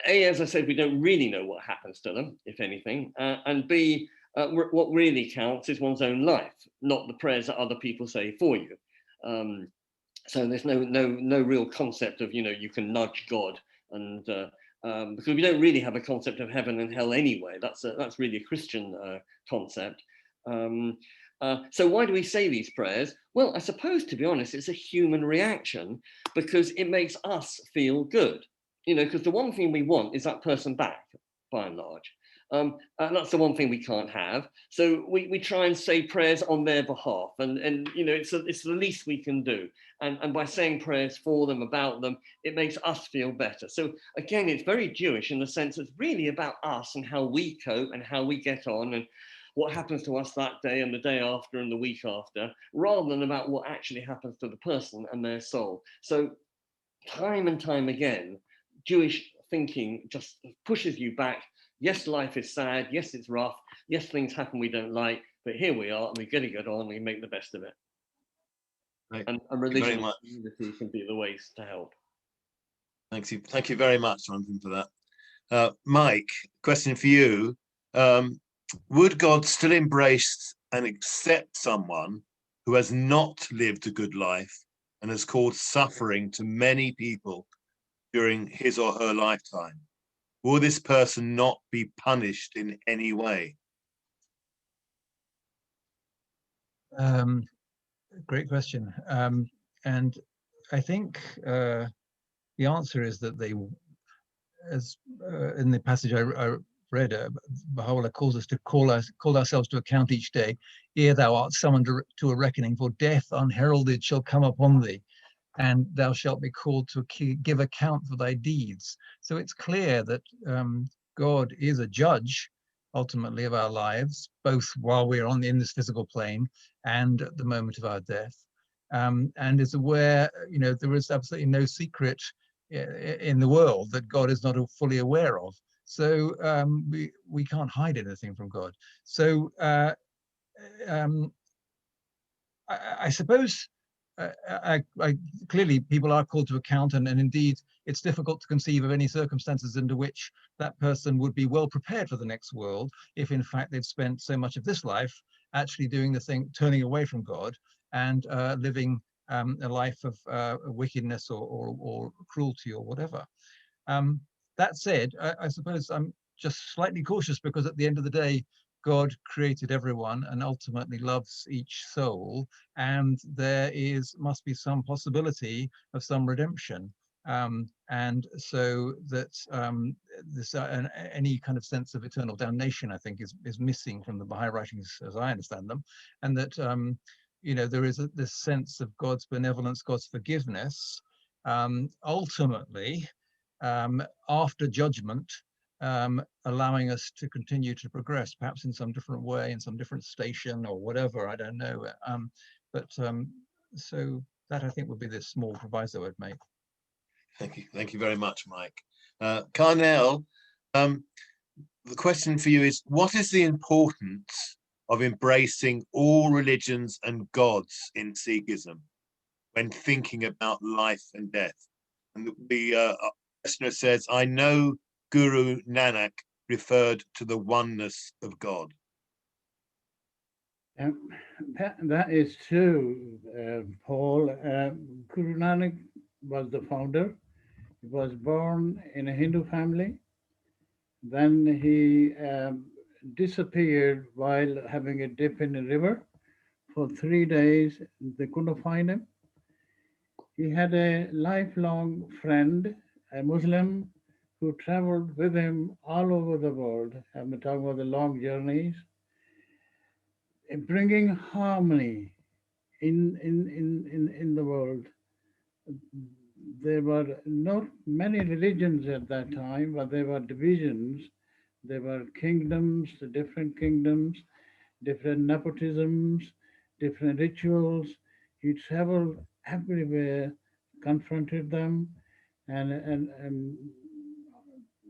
A, as I said, we don't really know what happens to them, if anything, and B, what really counts is one's own life, not the prayers that other people say for you. So there's no real concept of, you know, you can nudge God, and because we don't really have a concept of heaven and hell anyway. That's really a Christian concept. So why do we say these prayers? Well, I suppose, to be honest, it's a human reaction because it makes us feel good. You know, because the one thing we want is that person back, by and large. And that's the one thing we can't have. So we try and say prayers on their behalf, and you know, it's the least we can do. And by saying prayers for them, about them, it makes us feel better. So again, it's very Jewish in the sense it's really about us and how we cope and how we get on and what happens to us that day and the day after and the week after, rather than about what actually happens to the person and their soul. So time and time again, Jewish thinking just pushes you back. Yes, life is sad. Yes, it's rough. Yes, things happen we don't like, but here we are, and we're going to get on and we make the best of it. Right. And religion and community can be the ways to help. Thank you very much, Jonathan, for that. Mike, question for you. Would God still embrace and accept someone who has not lived a good life and has caused suffering to many people during his or her lifetime? Will this person not be punished in any way? Great question. And I think the answer is that they, as in the passage I read, Baha'u'llah calls us to call ourselves to account each day, ere thou art summoned to a reckoning, for death unheralded shall come upon thee, and thou shalt be called to give account for thy deeds. So it's clear that God is a judge, ultimately, of our lives, both while we're in this physical plane and at the moment of our death, and is aware, you know, there is absolutely no secret in the world that God is not fully aware of. So we can't hide anything from God. So I suppose clearly people are called to account, and indeed it's difficult to conceive of any circumstances under which that person would be well prepared for the next world if in fact they've spent so much of this life actually doing the thing, turning away from God and living a life of wickedness or cruelty or whatever. That said, I suppose I'm just slightly cautious, because at the end of the day, God created everyone and ultimately loves each soul, and there must be some possibility of some redemption. And so that any kind of sense of eternal damnation, I think, is missing from the Baha'i writings as I understand them, and that there is this sense of God's benevolence, God's forgiveness, ultimately after judgment, allowing us to continue to progress, perhaps in some different way, in some different station or whatever, I don't know. So that, I think, would be the small proviso I'd make. Thank you very much, Mike. Carnell, the question for you is, what is the importance of embracing all religions and gods in Sikhism when thinking about life and death? And the questioner says, I know Guru Nanak referred to the oneness of God. That is true, Paul. Guru Nanak was the founder. He was born in a Hindu family. Then he disappeared while having a dip in a river. For 3 days, they couldn't find him. He had a lifelong friend, a Muslim, who traveled with him all over the world. I'm talking about the long journeys, bringing harmony in the world. There were not many religions at that time, but there were divisions. There were kingdoms, different nepotisms, different rituals. He traveled everywhere, confronted them, and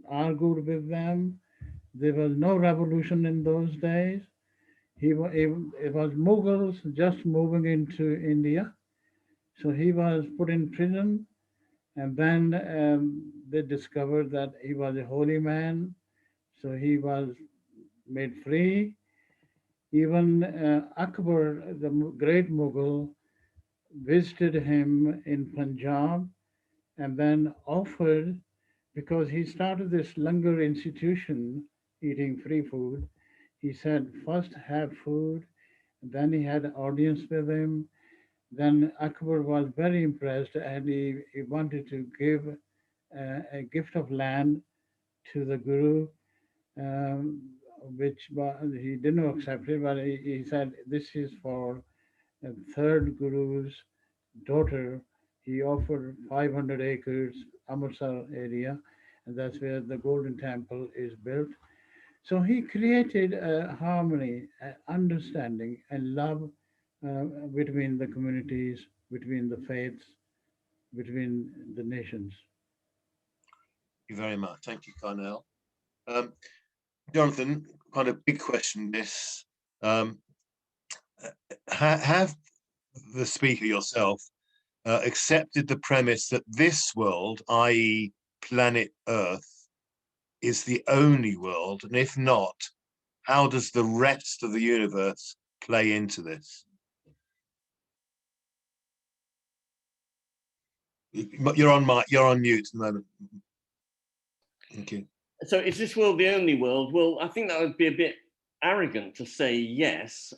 argued with them. There was no revolution in those days. It was Mughals just moving into India. So he was put in prison, and then they discovered that he was a holy man. So he was made free. Even Akbar, the great Mughal, visited him in Punjab and then offered, because he started this langar institution, eating free food. He said, first have food, then he had an audience with him. Then Akbar was very impressed, and he wanted to give a gift of land to the Guru, which he didn't accept it, but he said, this is for the third Guru's daughter. He offered 500 acres, Amritsar area, and that's where the Golden Temple is built. So he created a harmony, understanding, and love between the communities, between the faiths, between the nations. Thank you very much. Thank you, Carnell. Jonathan, quite a big question this. Have the speaker yourself accepted the premise that this world, i.e. planet Earth, is the only world? And if not, how does the rest of the universe play into this? You're on mute at the moment. Thank you. So is this world the only world? Well, I think that would be a bit arrogant to say yes,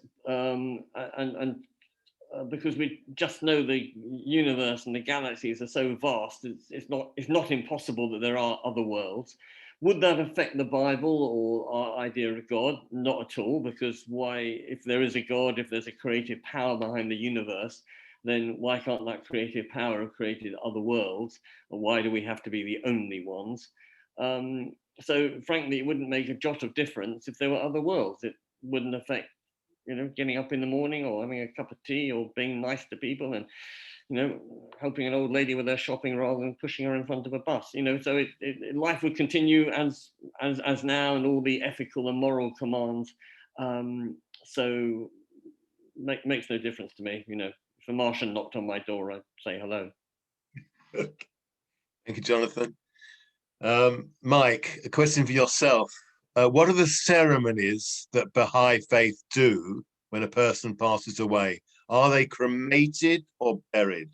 because we just know the universe and the galaxies are so vast. It's not impossible that there are other worlds. Would that affect the Bible or our idea of God? Not at all, because why, if there is a God, if there's a creative power behind the universe, then why can't that creative power have created other worlds? And why do we have to be the only ones? So frankly, it wouldn't make a jot of difference if there were other worlds. It wouldn't affect, getting up in the morning or having a cup of tea or being nice to people and, helping an old lady with her shopping rather than pushing her in front of a bus. So life would continue as as now, and all the ethical and moral commands. So makes no difference to me. You know, if a Martian knocked on my door, I'd say hello. Thank you, Jonathan. Mike, a question for yourself. What are the ceremonies that Baha'i faith do when a person passes away? Are they cremated or buried?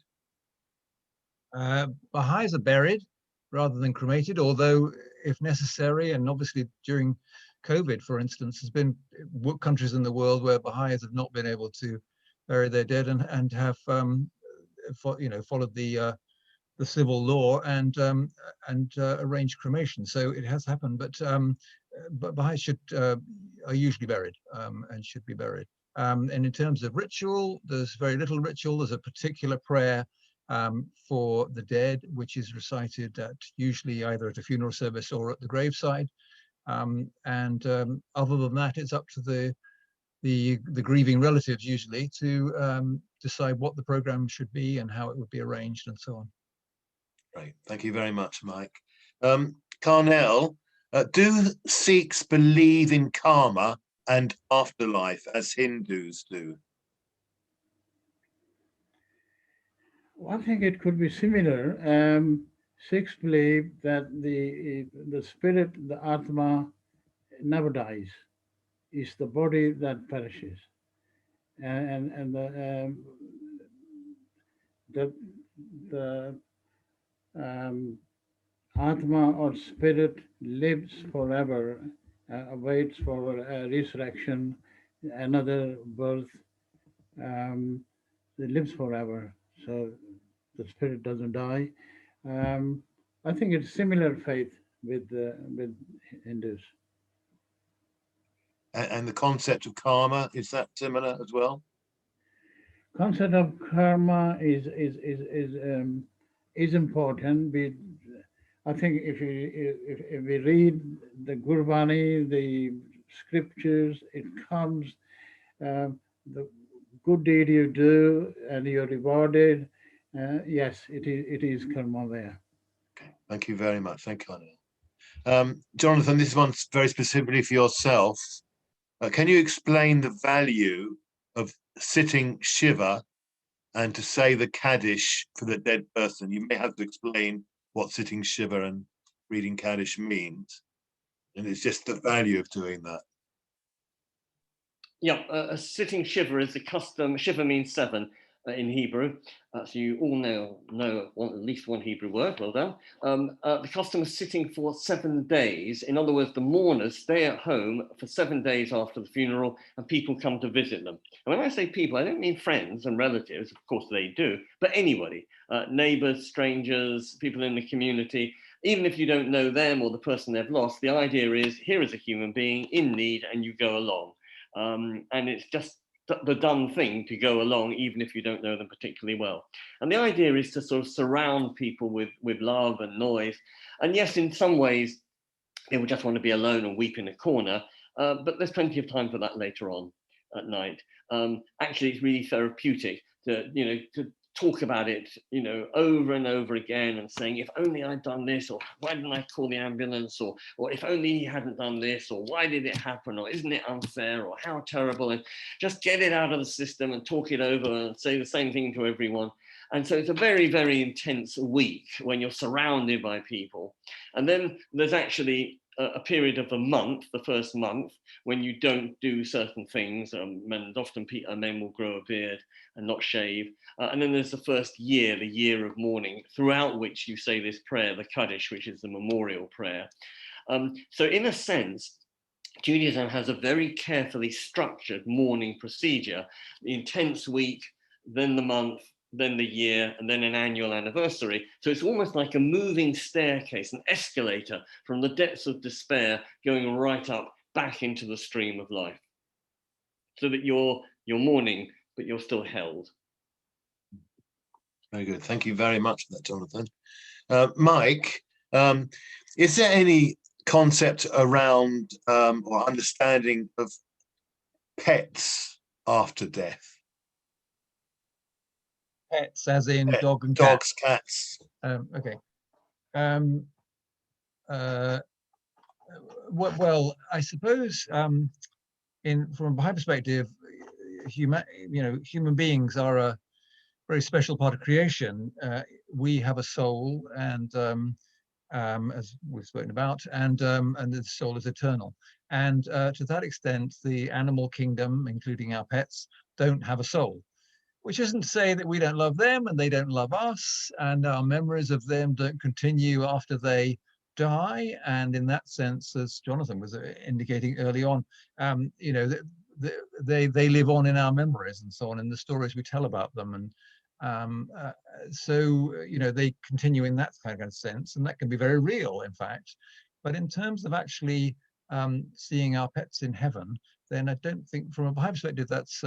Baha'is are buried rather than cremated, although if necessary, and obviously during COVID, for instance, there's been countries in the world where Baha'is have not been able to bury their dead and have followed the civil law and arranged cremation. So it has happened, but Baha'is are usually buried and should be buried. And in terms of ritual, there's very little ritual. There's a particular prayer for the dead, which is recited usually either at a funeral service or at the graveside. Other than that, it's up to the grieving relatives usually to decide what the program should be and how it would be arranged and so on. Great, thank you very much, Mike. Carnell, do Sikhs believe in karma and afterlife as Hindus do? Well, I think it could be similar. Sikhs believe that the spirit, the Atma, never dies. It's the body that perishes, and the Atma or spirit lives forever, waits for resurrection, another birth. It lives forever, so the spirit doesn't die. I think it's similar faith with Hindus. And the concept of karma, is that similar as well? Concept of karma is important. I think if we read the Gurbani, the scriptures, it comes the good deed you do and you're rewarded. Yes, it is karma there. Okay, thank you very much. Thank you, Carnell. Jonathan, this one's very specifically for yourself. Can you explain the value of sitting Shiva and to say the Kaddish for the dead person? You may have to explain what sitting Shiva and reading Kaddish means. And it's just the value of doing that. Yeah, a sitting Shiva is a custom. Shiva means 7 in Hebrew. So you all know at least one Hebrew word, well done. The custom of sitting for 7 days. In other words, the mourners stay at home for 7 days after the funeral and people come to visit them. And when I say people, I don't mean friends and relatives, of course they do, but anybody, neighbors, strangers, people in the community. Even if you don't know them or the person they've lost, the idea is here is a human being in need and you go along. And it's just the done thing to go along, even if you don't know them particularly well. And the idea is to sort of surround people with love and noise. And yes, in some ways, they will just want to be alone and weep in a corner, but there's plenty of time for that later on at night. Actually, it's really therapeutic to talk about it, over and over again and saying, if only I'd done this, or why didn't I call the ambulance, or if only he hadn't done this, or why did it happen, or isn't it unfair, or how terrible, and just get it out of the system and talk it over and say the same thing to everyone. And so it's a very, very intense week when you're surrounded by people. And then there's actually a period of a month, the first month, when you don't do certain things. And often men will grow a beard and not shave. And then there's the first year, the year of mourning, throughout which you say this prayer, the Kaddish, which is the memorial prayer. So in a sense, Judaism has a very carefully structured mourning procedure: the intense week, then the month, then the year, and then an annual anniversary. So it's almost like a moving staircase, an escalator from the depths of despair going right up back into the stream of life, so that you're mourning, but you're still held. Very good. Thank you very much for that, Jonathan. Mike, is there any concept around or understanding of pets after death? Pets, as in dog and dogs, cats. Cats. Okay. well, I suppose from a Baha'i perspective, human beings are a very special part of creation. We have a soul, and as we've spoken about, and the soul is eternal. And to that extent, the animal kingdom, including our pets, don't have a soul. Which isn't to say that we don't love them and they don't love us, and our memories of them don't continue after they die. And in that sense, as Jonathan was indicating early on, they live on in our memories and so on, in the stories we tell about them. And so they continue in that kind of sense, and that can be very real, in fact. But in terms of actually seeing our pets in heaven, then I don't think, from a Baha'i perspective, that's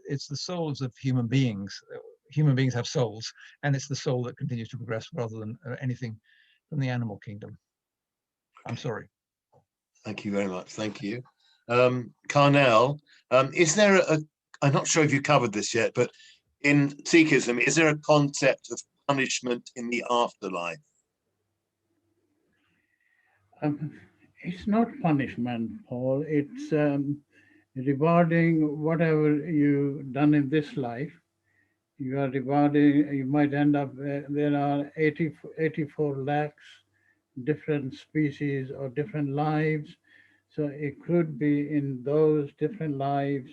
it's the souls of human beings. Human beings have souls, and it's the soul that continues to progress rather than anything from the animal kingdom. I'm sorry. Thank you very much. Thank you. Carnell, is there I'm not sure if you covered this yet, but in Sikhism, is there a concept of punishment in the afterlife? It's not punishment, Paul. It's rewarding whatever you've done in this life. You are rewarding, you might end up, there are 84 lakhs different species or different lives. So it could be in those different lives,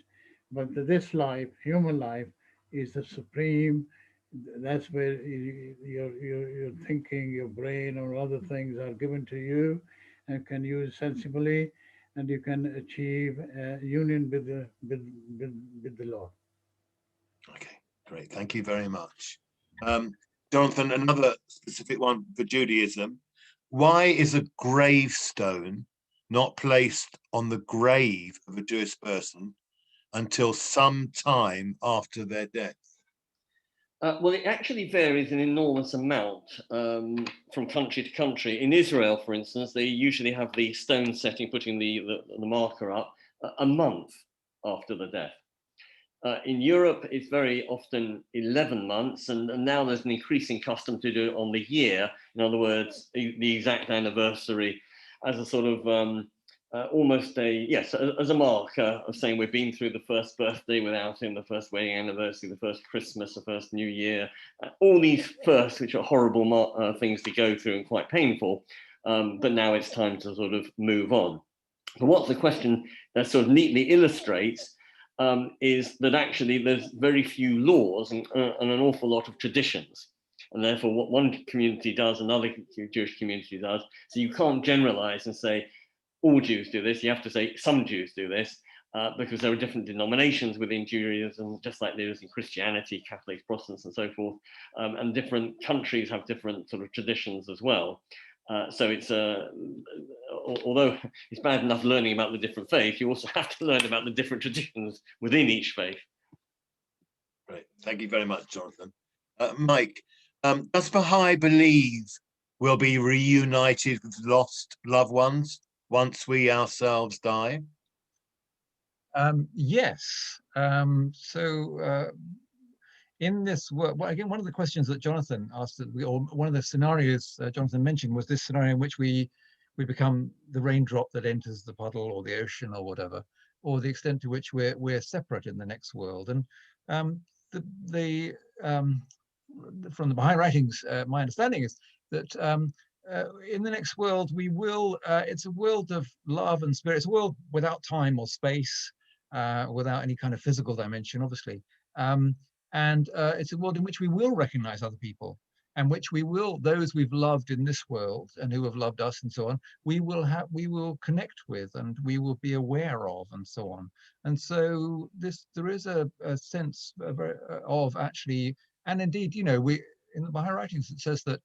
but this life, human life, is the supreme. That's where your thinking, your brain, or other things are given to you and can use sensibly, and you can achieve union with the Lord. Okay, great. Thank you very much. Jonathan, another specific one for Judaism. Why is a gravestone not placed on the grave of a Jewish person until some time after their death? Well, it actually varies an enormous amount from country to country. In Israel, for instance, they usually have the stone setting, putting the marker up a month after the death. In Europe, it's very often 11 months, and now there's an increasing custom to do it on the year. In other words, the exact anniversary, as a sort of almost as a marker of saying we've been through the first birthday without him, the first wedding anniversary, the first Christmas, the first New Year, all these firsts, which are horrible things to go through and quite painful. But now it's time to sort of move on. But what the question that sort of neatly illustrates is that actually there's very few laws and an awful lot of traditions. And therefore what one community does, another Jewish community does. So you can't generalize and say, all Jews do this. You have to say some Jews do this because there are different denominations within Judaism, just like there is in Christianity, Catholics, Protestants, and so forth. And different countries have different sort of traditions as well. So it's although it's bad enough learning about the different faiths, you also have to learn about the different traditions within each faith. Great, thank you very much, Jonathan. Mike, does Baha'i believe we'll be reunited with lost loved ones once we ourselves die? Yes. In this work, well, again, one of the questions that Jonathan asked, or one of the scenarios Jonathan mentioned, was this scenario in which we become the raindrop that enters the puddle or the ocean or whatever, or the extent to which we're separate in the next world. And from the Baha'i writings, my understanding is that in the next world we will. It's a world of love and spirit. It's a world without time or space, without any kind of physical dimension, obviously. And it's a world in which we will recognize other people, and which those we've loved in this world and who have loved us and so on, we will connect with, and we will be aware of, and so on. And so there is a sense of actually, and indeed, in the Baha'i writings it says that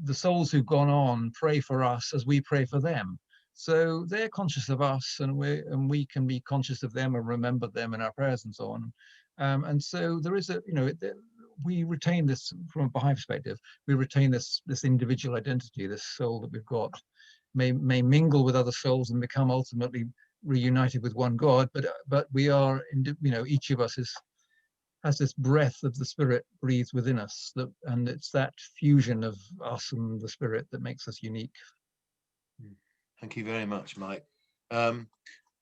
the souls who've gone on pray for us as we pray for them. So they're conscious of us, and we can be conscious of them and remember them in our prayers and so on. And so there is we retain this, from a Baha'i perspective, we retain this individual identity, this soul that we've got, may mingle with other souls and become ultimately reunited with one God. But we are, each of us has this breath of the Spirit breathed within us, and it's that fusion of us and the Spirit that makes us unique. Thank you very much, Mike. We're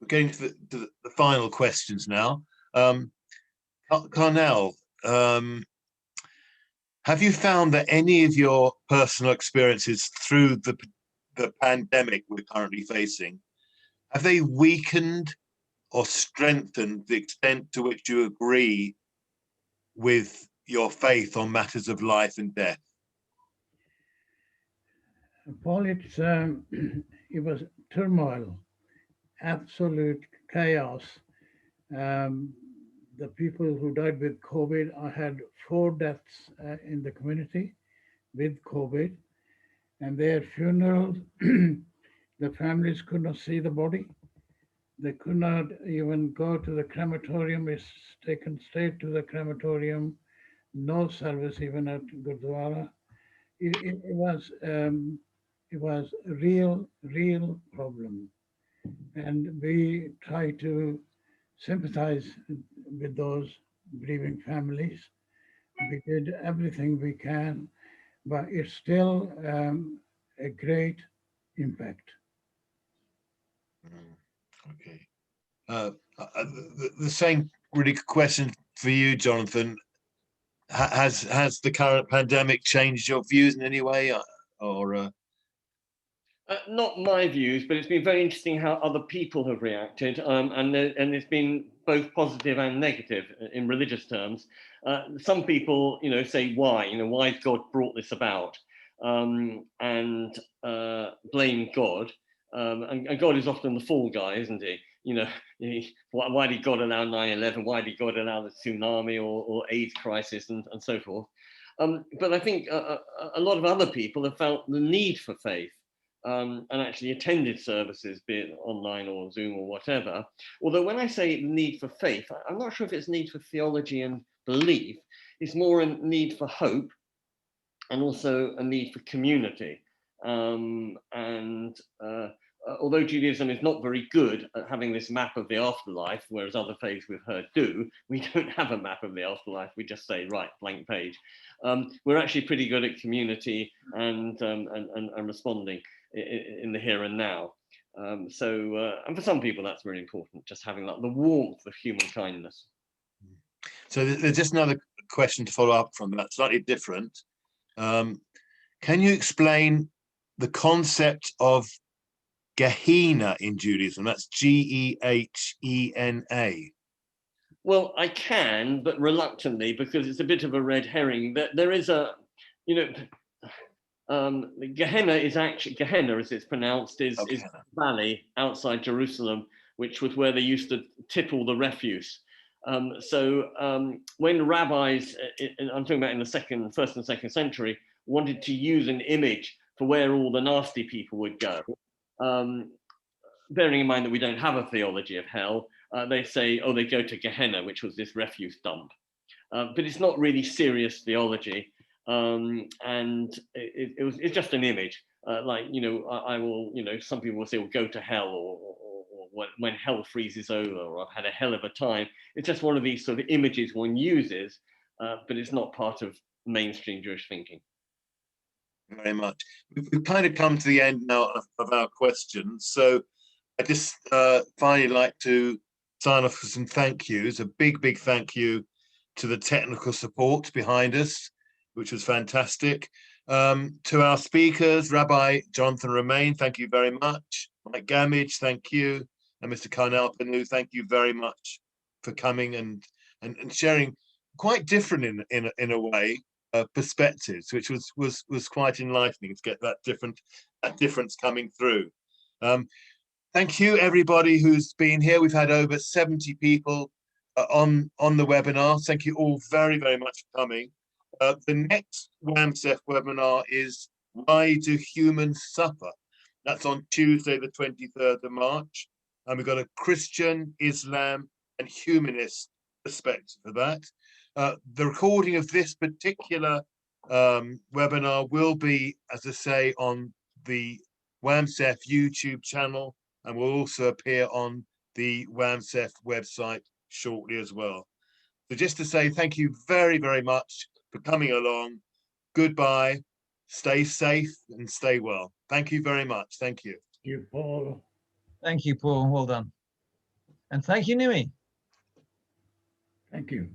getting to the final questions now. Carnell, have you found that any of your personal experiences through the pandemic we're currently facing, have they weakened or strengthened the extent to which you agree with your faith on matters of life and death? Paul, it was turmoil, absolute chaos. The people who died with COVID, I had 4 deaths in the community with COVID, and their funerals, the families could not see the body. They could not even go to the crematorium. It's taken straight to the crematorium. No service even at Gurdwara. It was a real problem, and we try to sympathize with those grieving families. We did everything we can, but it's still a great impact. Okay. The same really good question for you, Jonathan. Has the current pandemic changed your views in any way, or? Not my views, but it's been very interesting how other people have reacted, and it's been both positive and negative in religious terms. Some people, say why, why God brought this about, and blame God, and God is often the fall guy, isn't he? Why did God allow 9/11? Why did God allow the tsunami or AIDS crisis and so forth? But I think a lot of other people have felt the need for faith. And actually attended services, be it online or Zoom or whatever. Although when I say need for faith, I'm not sure if it's need for theology and belief. It's more a need for hope and also a need for community. Although Judaism is not very good at having this map of the afterlife, whereas other faiths we've heard do, we don't have a map of the afterlife. We just say, right, blank page. We're actually pretty good at community and responding in the here and now. And for some people, that's really important, just having the warmth of human kindness. So there's just another question to follow up from that, slightly different. Can you explain the concept of Gehenna in Judaism? That's G-E-H-E-N-A. Well, I can, but reluctantly, because it's a bit of a red herring. There is Gehenna is actually, Gehenna as it's pronounced, is a valley outside Jerusalem, which was where they used to tip all the refuse. When rabbis, I'm talking about in the first and second century, wanted to use an image for where all the nasty people would go, bearing in mind that we don't have a theology of hell, they say, they go to Gehenna, which was this refuse dump. But it's not really serious theology. It's just an image. I will, some people will say, well, go to hell, or when hell freezes over, or I've had a hell of a time. It's just one of these sort of images one uses, but it's not part of mainstream Jewish thinking. Very much. We've kind of come to the end now of our questions. So I just finally like to sign off with some thank yous. A big thank you to the technical support behind us, which was fantastic. To our speakers, Rabbi Jonathan Romain, thank you very much. Mike Gamage, thank you. And Mr. Carnell Panu, thank you very much for coming and sharing quite different in a way perspectives, which was quite enlightening to get that difference coming through. Thank you everybody who's been here. We've had over 70 people on the webinar. Thank you all very much for coming. The next WAMSEF webinar is Why Do Humans Suffer? That's on Tuesday, the 23rd of March. And we've got a Christian, Islam, and humanist perspective for that. The recording of this particular webinar will be, as I say, on the WAMSEF YouTube channel, and will also appear on the WAMSEF website shortly as well. So just to say thank you very much for coming along. Goodbye, stay safe and stay well. Thank you very much. Thank you. you, Paul. Thank you, Paul. Well done. And thank you, Nimi. Thank you.